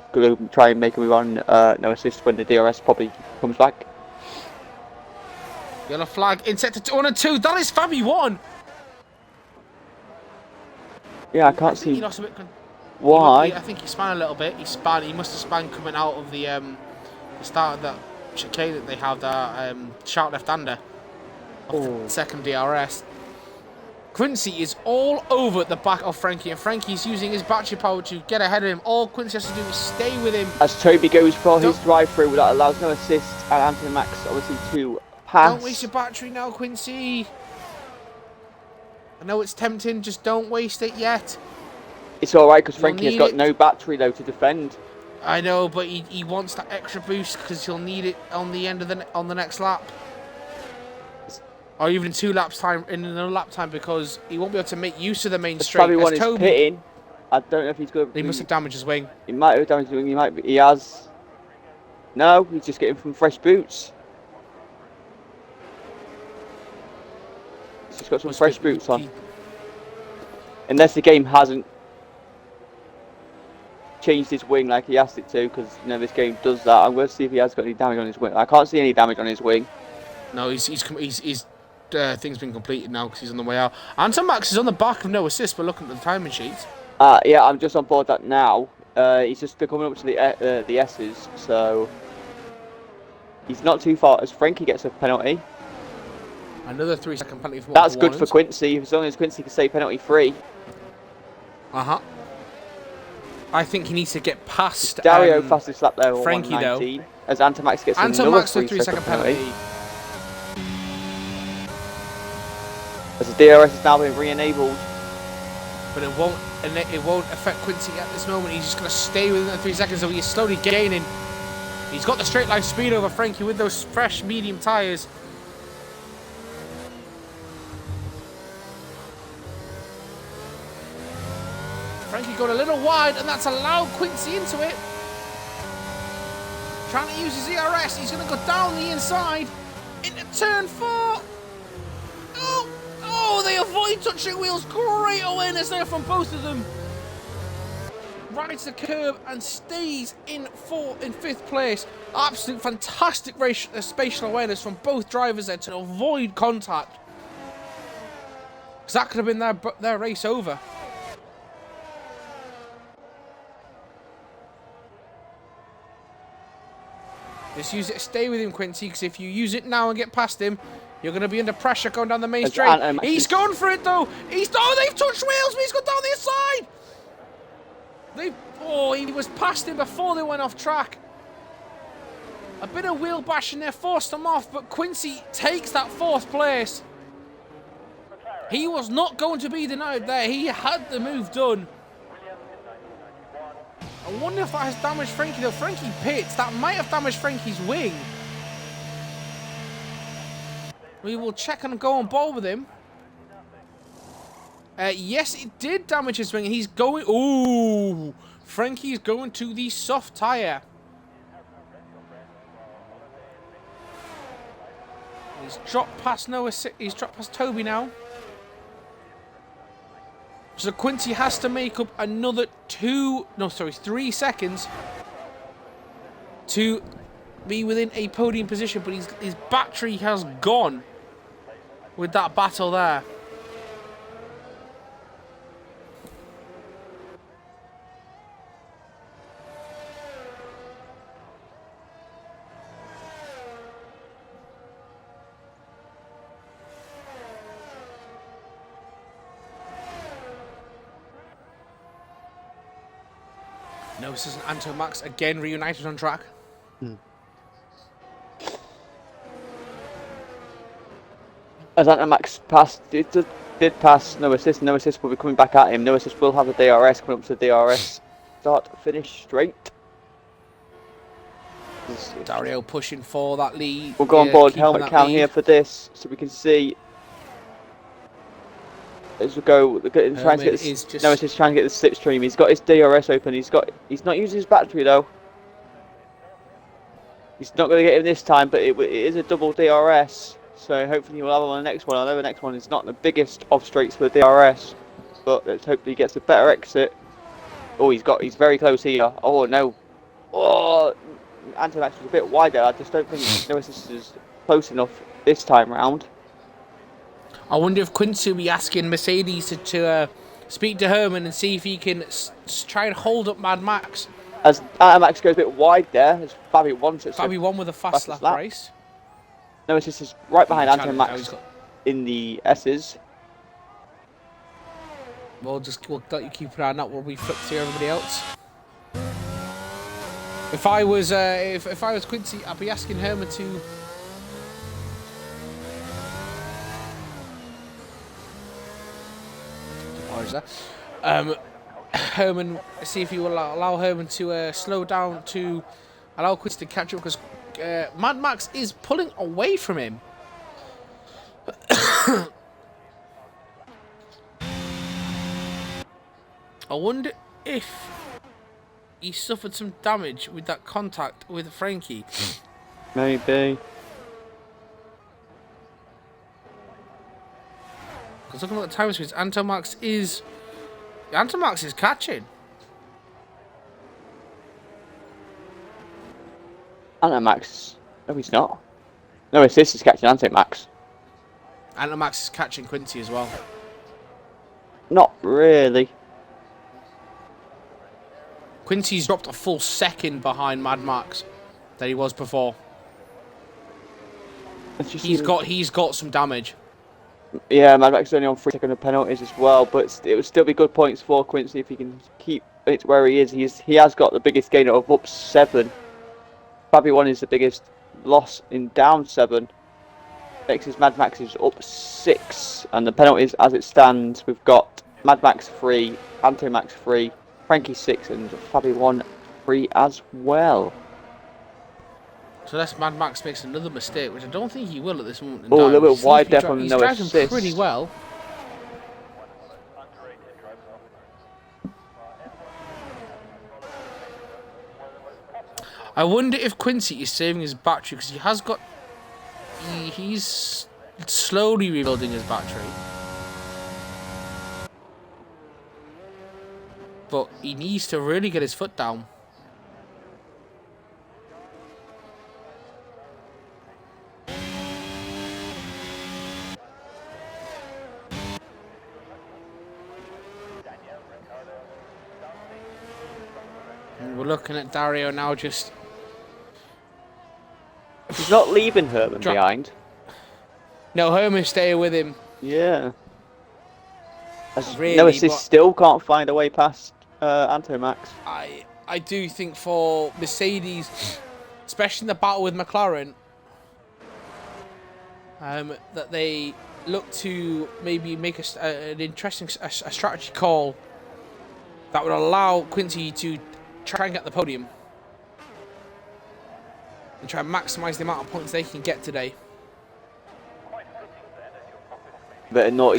try and make a move on no assist when the DRS probably comes back. Yellow flag in sector 1 and 2. That is Fabio 1. Yeah, I can't see. He lost a bit. Why? I think he span a little bit. He must have span coming out of the start of that chicane that they have, that sharp left-hander. Second DRS. Quincy is all over the back of Frankie, and Frankie's using his battery power to get ahead of him. All Quincy has to do is stay with him. As Toby goes for his drive-through, that allows no assist, and Anto Max obviously to pass. Don't waste your battery now, Quincy. I know it's tempting, just don't waste it yet. It's alright, because Frankie has got no battery, though, to defend. I know, but he wants that extra boost, because he'll need it on the end of on the next lap. Or even in 2 laps time, in another lap time, because he won't be able to make use of the main straight. Probably one is pitting. I don't know if he's going to... He must have damaged his wing. He might have damaged his wing, he has... No, he's just getting from fresh boots. He's just got some fresh boots on. Unless the game hasn't changed his wing like he asked it to, because this game does that. I'm going to see if he has got any damage on his wing. I can't see any damage on his wing. No, his thing's been completed now because he's on the way out. Anto Max is on the back of no assist, but looking at the timing sheets. Yeah, I'm just on board that now. He's just coming up to the S's, so he's not too far. As Frankie gets a penalty. Another 3 second penalty for That's good for Quincy, as long as Quincy can stay penalty free. I think he needs to get past Dario fastest lap there, Frankie 119, though. As Anto Max gets another 3 second penalty. As the DRS has now been re-enabled. But it won't affect Quincy at this moment. He's just going to stay within the 3 seconds, so he's slowly gaining. He's got the straight line speed over Frankie with those fresh medium tyres. Frankie going a little wide, and that's allowed Quincy into it. Trying to use his ERS. He's going to go down the inside into turn 4. Oh, they avoid touching wheels. Great awareness there from both of them. Rides the curb and stays in 5th place. Absolute fantastic spatial awareness from both drivers there to avoid contact. Because that could have been their race over. Just use it, stay with him, Quincy, because if you use it now and get past him, you're going to be under pressure going down the main straight. He's going for it, though. They've touched wheels, but he's gone down the inside. He was past him before they went off track. A bit of wheel bashing there forced him off, but Quincy takes that 4th place. He was not going to be denied there. He had the move done. I wonder if that has damaged Frankie, though. Frankie pits. That might have damaged Frankie's wing. We will check and go on board with him. Yes, it did damage his wing. He's going... Ooh! Frankie's going to the soft tyre. He's dropped past He's dropped past Toby now. So Quincy has to make up another 3 seconds to be within a podium position, but his battery has gone with that battle there. No, this is Anto Max again reunited on track. As Anto Max passed, it did pass No Assist. No Assist will be coming back at him. No Assist will have the DRS coming up to the DRS. Start, finish straight. Dario pushing for that lead. We'll go on board helmet count here for this, so we can see. As we go, trying to get this, No Assist trying to get the slipstream. He's got his DRS open. He's not using his battery though. He's not going to get him this time, but it is a double DRS. So hopefully he will have him on the next one. I know the next one is not the biggest of straights for the DRS, but let's hope he gets a better exit. Oh, he's very close here. Oh no. Oh, Anto Max was a bit wider. I just don't think No Assist is close enough this time round. I wonder if Quincy will be asking Mercedes to speak to Herman and see if he can try and hold up Mad Max. As Anto Max goes a bit wide there, as Fabi wants it. Fabi won with a fast lap race. No Assist is right behind Anto Max in the S's. We'll let you keep an eye on that while we flip through everybody else. If I was Quincy, I'd be asking Herman to. Herman, see if he will allow Herman to slow down to allow Quincy to catch up, because Mad Max is pulling away from him. I wonder if he suffered some damage with that contact with Frankie. Maybe. Because looking at the time screens, Anto Max is catching. Anto Max. No, he's not. No Assist is catching Anto Max. Anto Max is catching Quincy as well. Not really. Quincy's dropped a full second behind Mad Max than he was before. He's got some damage. Yeah, Mad Max is only on 3 seconds of penalties as well, but it would still be good points for Quincy if he can keep it where he is. He has got the biggest gain of up 7. Fabi 1 is the biggest loss in down 7. Next is Mad Max is up 6, and the penalties as it stands, we've got Mad Max 3, Anto Max 3, Frankie 6, and Fabi 1 3 as well. So unless Mad Max makes another mistake, which I don't think he will at this moment in time. A little bit wide there from No Assist. He's driving pretty well. I wonder if Quincy is saving his battery, because he has got... He's slowly rebuilding his battery. But he needs to really get his foot down. And we're looking at Dario now just... He's not leaving Herman behind. No, Herman's staying with him. Yeah. Really, No Assist still can't find a way past Anto Max. I do think for Mercedes, especially in the battle with McLaren, that they look to maybe make an interesting strategy call that would allow Quincy to try and get the podium and try and maximise the amount of points they can get today. A bit of naughty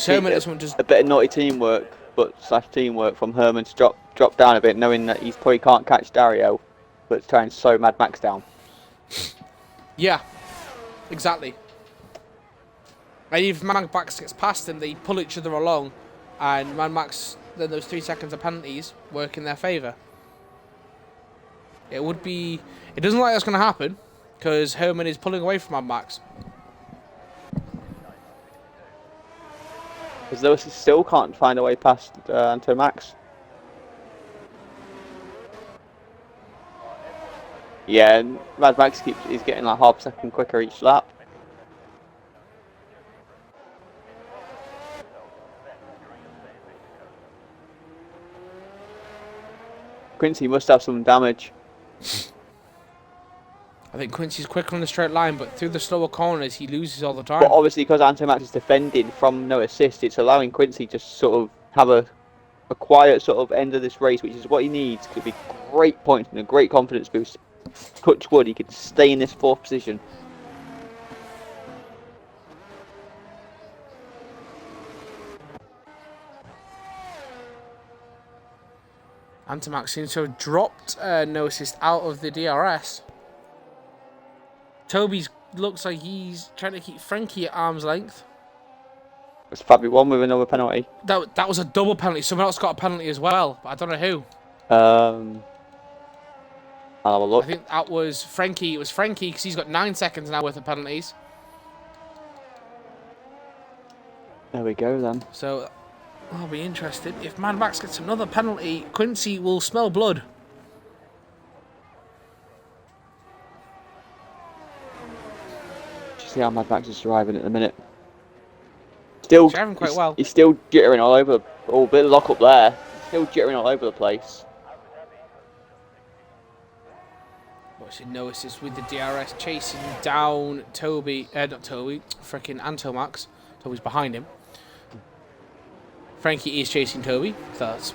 teamwork, but teamwork from Herman to drop down a bit, knowing that he probably can't catch Dario, but try and slow Mad Max down. Yeah, exactly. And if Mad Max gets past them, they pull each other along, and Mad Max, then those 3 seconds of penalties work in their favour. It doesn't look like that's going to happen, because Herman is pulling away from Mad Max. Because Lewis still can't find a way past Anto Max. Yeah, and Mad Max is getting like half a second quicker each lap. Quincy must have some damage. I think Quincy's quicker on the straight line, but through the slower corners, he loses all the time. But obviously, because Anto Max is defending from no assist, it's allowing Quincy to sort of have a quiet sort of end of this race, which is what he needs. Could be great points and a great confidence boost. Touch wood, he could stay in this 4th position. Anto Max seems to have dropped no assist out of the DRS. Toby's looks like he's trying to keep Frankie at arm's length. It's Fabio 1 with another penalty. That was a double penalty. Someone else got a penalty as well, but I don't know who. I'll have a look. I think that was Frankie. It was Frankie because he's got 9 seconds now worth of penalties. There we go then. So I'll be interested. If Mad Max gets another penalty, Quincy will smell blood. See how Mad Max is driving at the minute. Still driving quite well. He's still jittering all over. Oh, bit of lock up there. Still jittering all over the place. Watching no assist with the DRS chasing down Toby. Not Toby. Freaking Anto Max. Toby's behind him. Frankie is chasing Toby. So that's.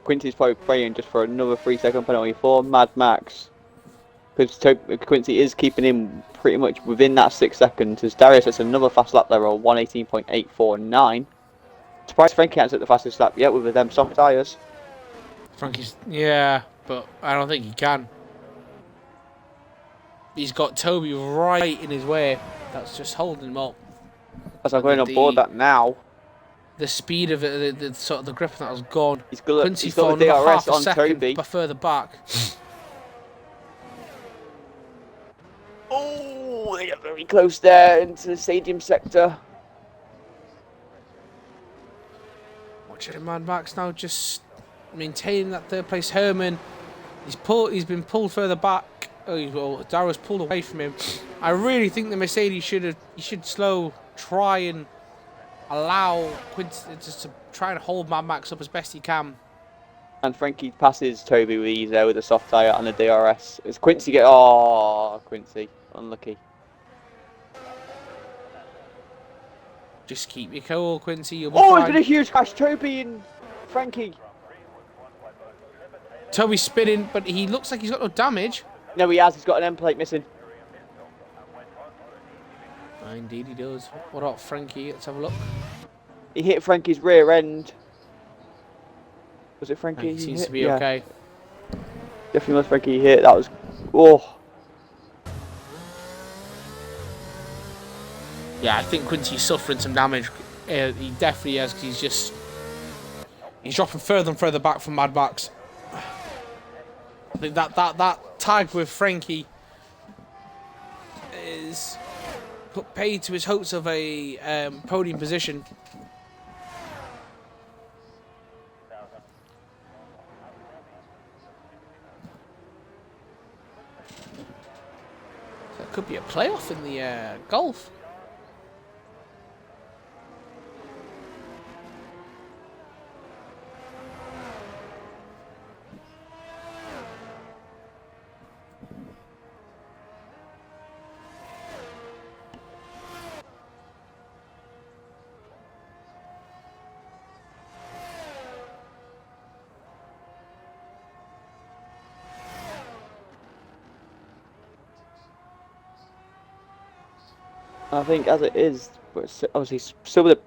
Quincy's probably praying just for another 3-second penalty for Mad Max. Because Quincy is keeping him pretty much within that 6 seconds. As Darius has another fast lap there on 1:18.849. Surprised Frankie hasn't the fastest lap yet with them soft tyres. Frankie's, yeah, but I don't think he can. He's got Toby right in his way. That's just holding him up. As I'm going on board that now. The speed of it, the sort of the grip of that was gone. He's got the DRS on Toby. But further back. Oh, they got very close there into the stadium sector. Watching Mad Max now just maintaining that 3rd place. Herman, he's been pulled further back. Oh, Darrow's pulled away from him. I really think the Mercedes should try and allow Quincy just to try and hold Mad Max up as best he can. And Frankie passes Toby with ease there with a soft tyre and a DRS. As Quincy get, oh, Quincy, unlucky. Just keep your cool, Quincy. You'll be fine. It's been a huge crash, Toby and Frankie. Toby's spinning, but he looks like he's got no damage. No, he has. He's got an end plate missing. Indeed, he does. What about Frankie? Let's have a look. He hit Frankie's rear end. Was it Frankie? He seems to be okay. Definitely was Frankie hit. That was. Oh. Yeah, I think Quincy's suffering some damage. He definitely is, because he's dropping further and further back from Mad Max. I think that tag with Frankie is put paid to his hopes of a podium position. So it could be a playoff in the golf. I think as it is, but obviously some of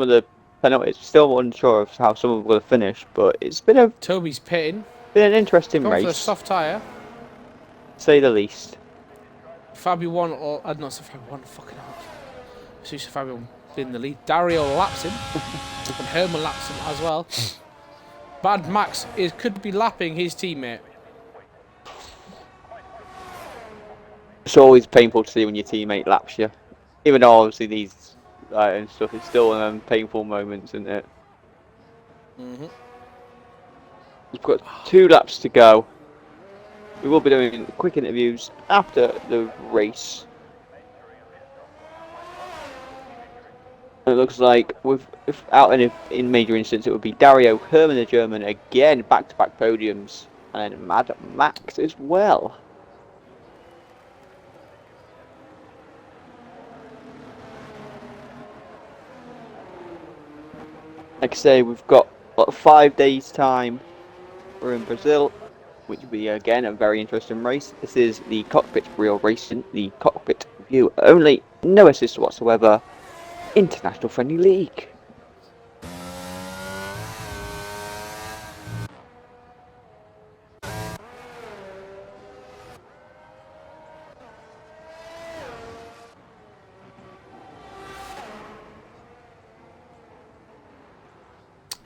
the penalties, still unsure of how some of them will finish, but it's been Toby's pitting. Been an interesting race. For a soft tyre. Say the least. Fabio 1 or not Fabio 1, fucking hell. Susa Fabian in the lead. Dario laps him. And Herman laps him as well. Bad Max could be lapping his teammate. It's always painful to see when your teammate laps you. Even though obviously these and stuff is still painful moments, isn't it? Mm-hmm. You've got 2 laps to go. We will be doing quick interviews after the race. It looks like without any major incidents, it would be Dario, Herman the German again, back-to-back podiums, and then Mad Max as well. Like I say, we've got 5 days time. We're in Brazil, which will be again a very interesting race. This is the Cockpit Real Racing, the Cockpit View only, no assist whatsoever, international friendly league.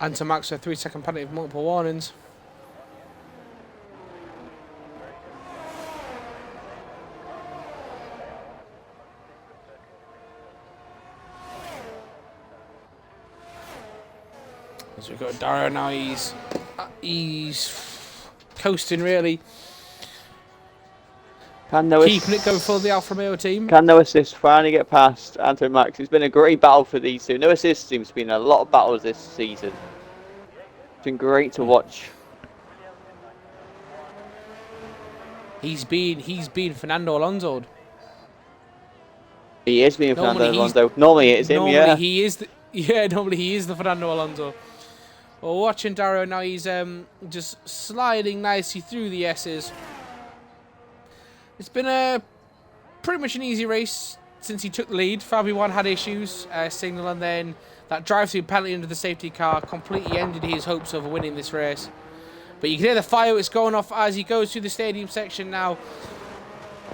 And to Max, a 3-second penalty with multiple warnings. As we go, Dario now, he's coasting really. Keeping it going for the Alfa Romeo team. Can no assist finally get past Anto Max? It's been a great battle for these two. No assist seems to be in a lot of battles this season. It's been great to watch. He's been Fernando Alonso. He is being Fernando Alonso. Normally it is him, yeah. Normally he is the Fernando Alonso. Well, watching Dario now, he's just sliding nicely through the S's. It's been a pretty much an easy race since he took the lead. Fabi 1 had issues, signal, and then that drive-through penalty into the safety car completely ended his hopes of winning this race. But you can hear the fireworks going off as he goes through the stadium section now.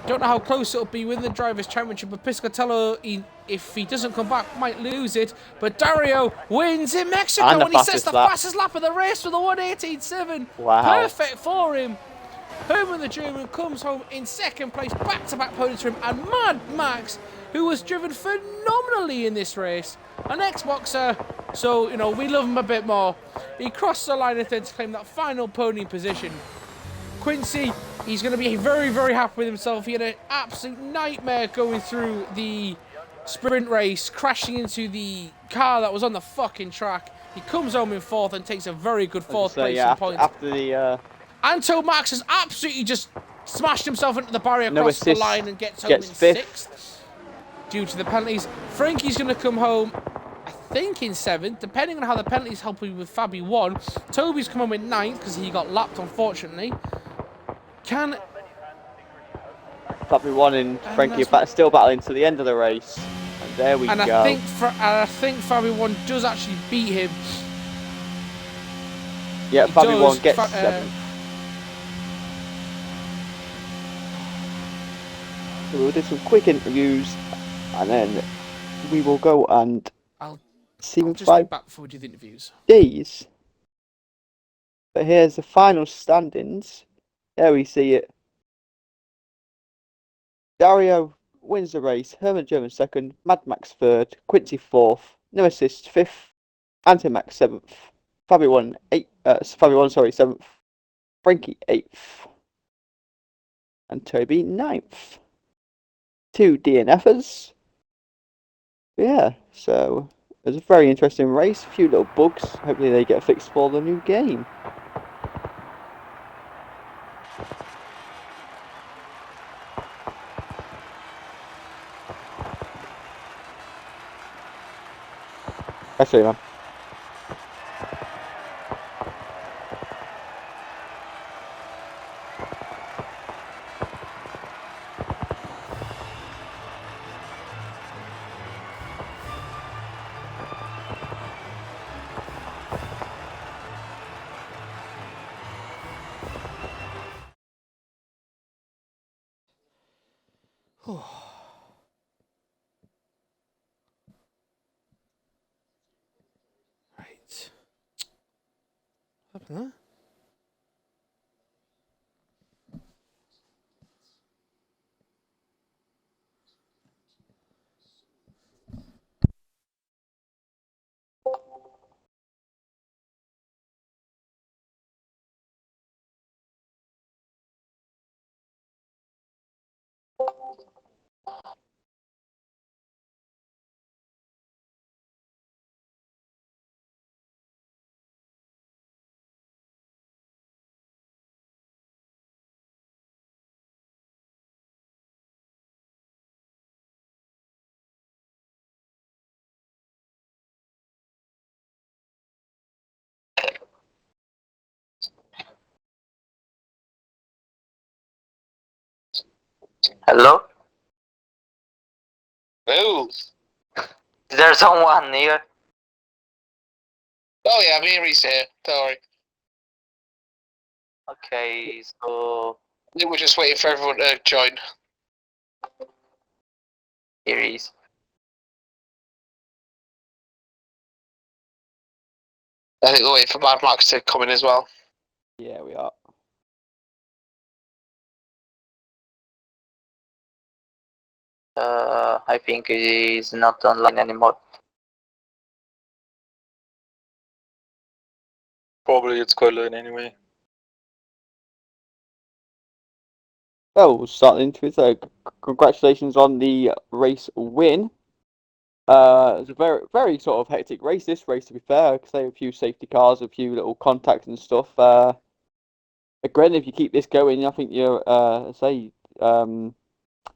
Don't know how close it'll be with the Drivers' Championship, but Piscatello, if he doesn't come back, might lose it. But Dario wins in Mexico, and he sets the fastest lap of the race with a 1:18.7. Wow. Perfect for him. Herman the German comes home in second place, back-to-back podiums for him, and Mad Max, who was driven phenomenally in this race, an ex-boxer, so, you know, we love him a bit more. He crossed the line and then to claim that final podium position. Quincy, he's going to be very, very happy with himself. He had an absolute nightmare going through the sprint race, crashing into the car that was on the fucking track. He comes home in 4th and takes a very good 4th place in points. After the... Anto Max has absolutely just smashed himself into the barrier across the line and gets home in 6th due to the penalties. Frankie's going to come home, I think, in 7th, depending on how the penalties help you with Fabi 1. Toby's come home in 9th because he got lapped, unfortunately. Fabi 1 and Frankie are still battling to the end of the race. And there we go. I think Fabi 1 does actually beat him. Yeah, Fabi 1 gets 7th. So we'll do some quick interviews, and then we will go and see I'll just get back before we do the interviews. Days. But here's the final standings. There we see it. Dario wins the race. Herman German 2nd. Mad Max 3rd. Quincy 4th. No assist 5th. Anti Max 7th. Fabi 1 7th. Frankie 8th. And Toby 9th. 2 DNFers. Yeah, so it was a very interesting race. A few little bugs. Hopefully they get fixed for the new game. Actually, man. Right. What happened there? Hello? Oh. Is there someone here? Oh yeah, Mary's here. Don't worry. Okay, so We're just waiting for everyone to join. here he is. I think we're waiting for Mad Max to come in as well. Yeah, we are. I think he's not online anymore. Probably it's quite late anyway. Oh, we'll start into it. So, congratulations on the race win. It was a very, very sort of hectic race. This race, to be fair, because there were a few safety cars, a few little contacts and stuff. Again, if you keep this going, I think you're,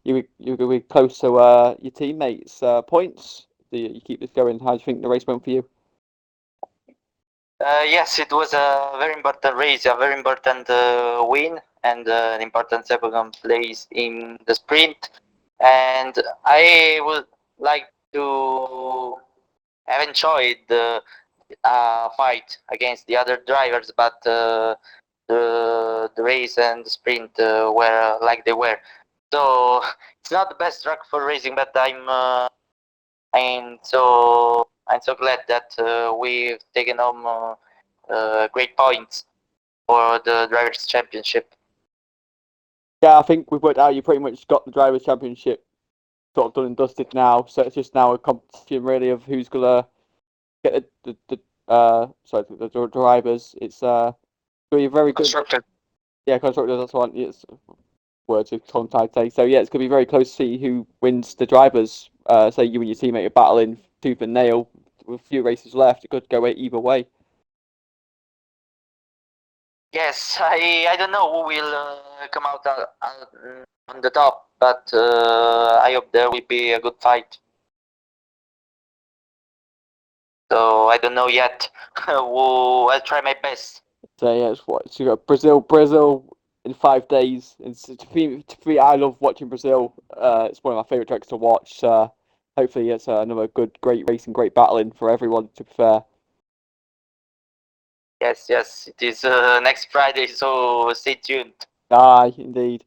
you're going to be close to your teammates' points. You keep this going. How do you think the race went for you? Yes, it was a very important race, a very important win, and an important second place in the sprint. And I would like to have enjoyed the fight against the other drivers, but the race and the sprint were like they were. So it's not the best track for racing, but I'm so glad that we've taken home great points for the drivers' championship. Yeah, I think we've worked out. You pretty much got the drivers' championship sort of done and dusted now. So it's just now a competition really of who's gonna get the drivers. It's gonna be very good. Constructor. Yeah, constructor. That's one. It's words of contact. So yeah, it's gonna be very close to see who wins the drivers. Say you and your teammate are battling tooth and nail with a few races left. It could go either way. Yes, I don't know who will come out on the top, but I hope there will be a good fight. So I don't know yet. I'll try my best. So yeah, it's what. So you got Brazil in 5 days. It's to me, I love watching Brazil. It's one of my favorite tracks to watch. Hopefully, it's another great race and great battling for everyone. To be fair. Yes, it is next Friday, so stay tuned. Aye, indeed.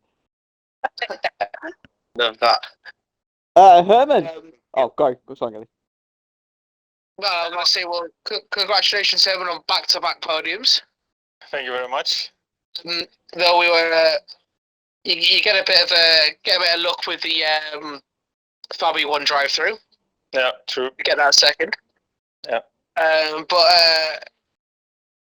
Love that. Herman. Go on, Gilly. Well, I'm going to say, well, congratulations, Herman, on back-to-back podiums. Thank you very much. Though we were, you get a bit of luck with the Fabi One drive-through. Yeah, true. Get that second. Yeah. But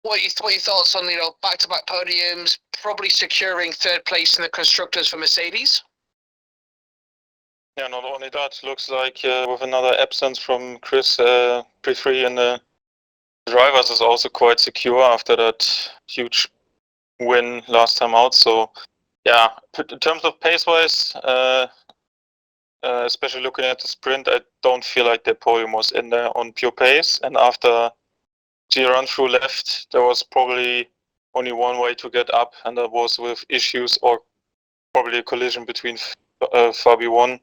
what your thoughts on back-to-back podiums, probably securing third place in the constructors for Mercedes? Yeah, not only that, looks like with another absence from Chris, P3 and the drivers is also quite secure after that huge win last time out. So yeah, in terms of pace-wise, especially looking at the sprint, I don't feel like the podium was in there on pure pace. And after G run-through left, there was probably only one way to get up, and that was with issues or probably a collision between Fabi 1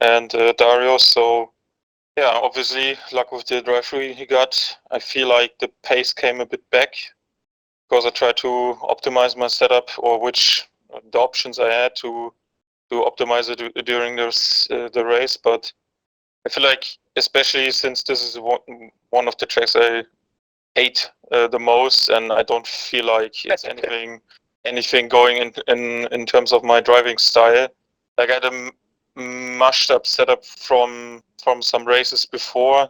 and Dario. So yeah, obviously luck with the drive-through he got. I feel like the pace came a bit back because I tried to optimize my setup or the options I had to optimize it during the race. But I feel like, especially since this is one of the tracks I hate the most, and I don't feel like it's anything going in terms of my driving style. Like I had a mushed up setup from some races before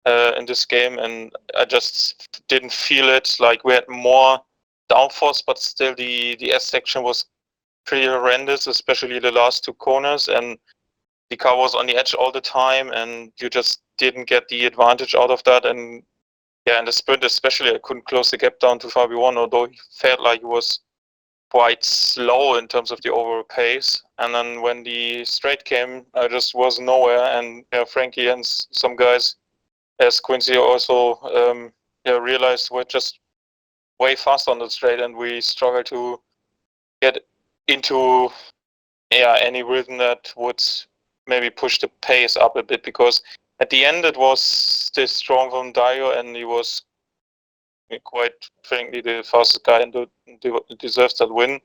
in this game, and I just didn't feel it. Like we had more downforce, but still the S section was pretty horrendous, especially the last two corners, and the car was on the edge all the time, and you just didn't get the advantage out of that. And yeah, in the sprint especially, I couldn't close the gap down to Fabi1, although he felt like he was quite slow in terms of the overall pace. And then when the straight came, I just was nowhere. And Frankie and some guys, as Quincy also realized, were just way faster on the straight, and we struggled to get into any rhythm that would maybe push the pace up a bit, because at the end it was still strong from Dario, and he was quite frankly the fastest guy and deserves that win.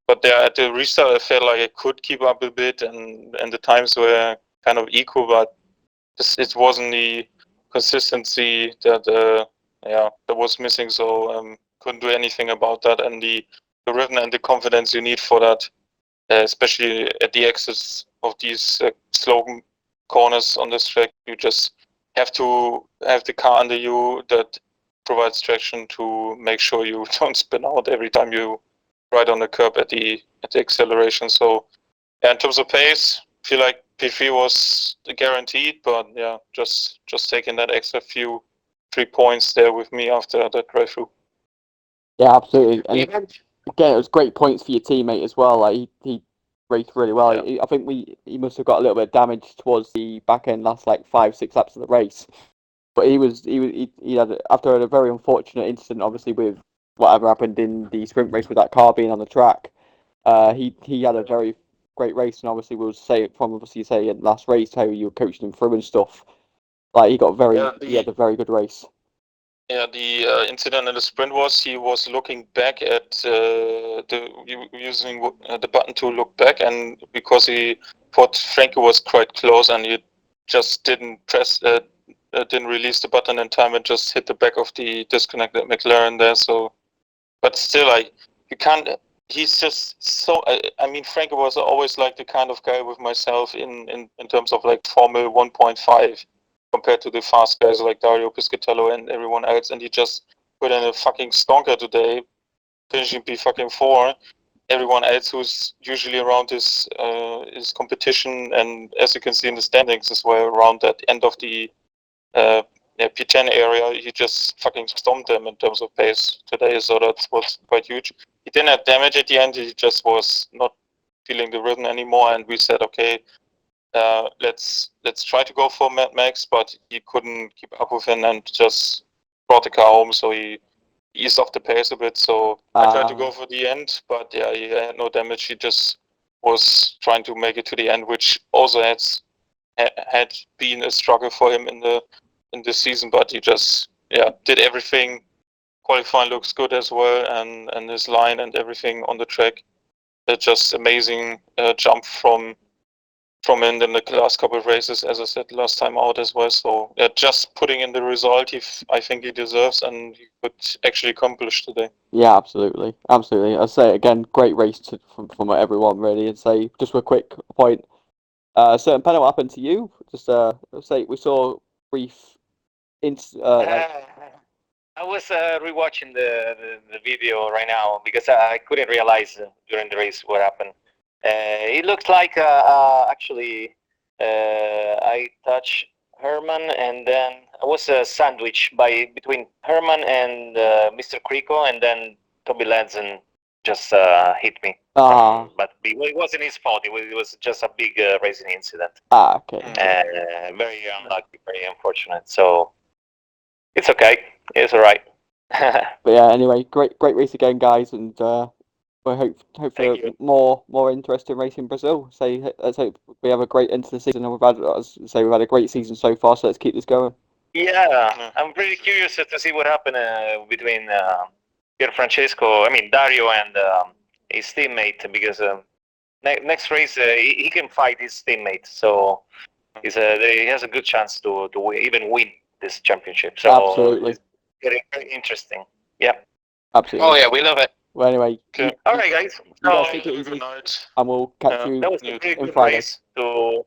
But there at the restart I felt like I could keep up a bit, and the times were kind of equal, but it wasn't the consistency that that was missing, so couldn't do anything about that. And the rhythm and the confidence you need for that, especially at the exits of these slow corners on this track, you just have to have the car under you that provides traction to make sure you don't spin out every time you ride on the curb at the acceleration. So in terms of pace, I feel like P3 was guaranteed, but just taking that extra 3 points there with me after that drive through. Yeah, absolutely. And again, it was great points for your teammate as well. Like he raced really well. I think he must have got a little bit of damage towards the back end last 5-6 laps of the race. But he had, after a very unfortunate incident, obviously with whatever happened in the sprint race with that car being on the track, he had a very great race, and obviously we'll say it from in last race how you were coaching him through and stuff. Like he had a very good race. Yeah, the incident in the sprint was he was looking back at using the button to look back, and because he thought Frankie was quite close, and he just didn't didn't release the button in time and just hit the back of the disconnected McLaren there. So, but still, you can't. He's just so. I mean, Frankie was always like the kind of guy with myself in terms of like Formula 1.5. Compared to the fast guys like Dario Piscatello and everyone else, and he just put in a fucking stonker today, finishing P4. Everyone else who's usually around his competition, and as you can see in the standings as well, around that end of the P10 area, he just fucking stomped them in terms of pace today, so that was quite huge. He didn't have damage at the end, he just was not feeling the rhythm anymore, and we said, okay, let's try to go for Mad Max, but he couldn't keep up with him and just brought the car home, so he eased off the pace a bit. So I tried to go for the end, but he had no damage. He just was trying to make it to the end, which also had been a struggle for him in the season, but he just did everything. Qualifying looks good as well, and his line and everything on the track. Just amazing jump from in the last couple of races, as I said last time out as well. So just putting in the result I think he deserves, and he could actually accomplish today. Yeah, absolutely. I'll say again, great race from everyone really, and say just a quick point. Certain panel, what happened to you? Just say we saw brief. I was rewatching the video right now because I couldn't realize during the race what happened. It looks like actually I touched Herman, and then I was sandwiched between Herman and Mr. Crico, and then Toby Lanson just hit me. But it wasn't his fault. It was just a big racing incident. Okay. Very unlucky, very unfortunate. So it's okay. It's all right. But yeah, anyway, great race again, guys, and we hope for more interesting racing in Brazil. Let's hope we have a great end to the season, and we've had a great season so far. So let's keep this going. Yeah, I'm pretty curious to see what happened between Dario and his teammate, because next race he can fight his teammate, so he has a good chance to even win this championship. So absolutely. very, very interesting. Yeah. Absolutely. Oh yeah, we love it. Well, anyway. Okay. All right, guys. Take it easy, and we'll catch you That was a really good Friday. race to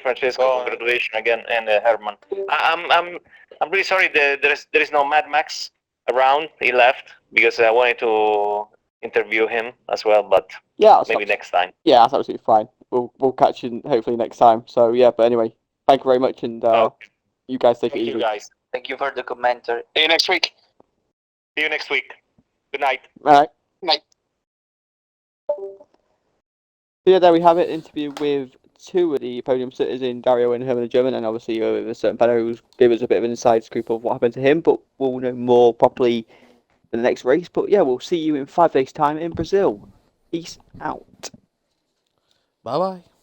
Francesco. Congratulations again, and Herman. I'm really sorry. There is no Mad Max around. He left because I wanted to interview him as well, but maybe next time. Yeah, that's absolutely fine. We'll catch you hopefully next time. So yeah, but anyway, thank you very much, and you guys take it easy. Thank you, guys. Thank you for the commentary. See you next week. See you next week. Good night. All right. Night. So yeah, there we have it. Interview with two of the podium sitters in Dario and Herman the German, and obviously with a certain fellow who gave us a bit of an inside scoop of what happened to him. But we'll know more properly in the next race. But yeah, we'll see you in 5 days' time in Brazil. Peace out. Bye bye.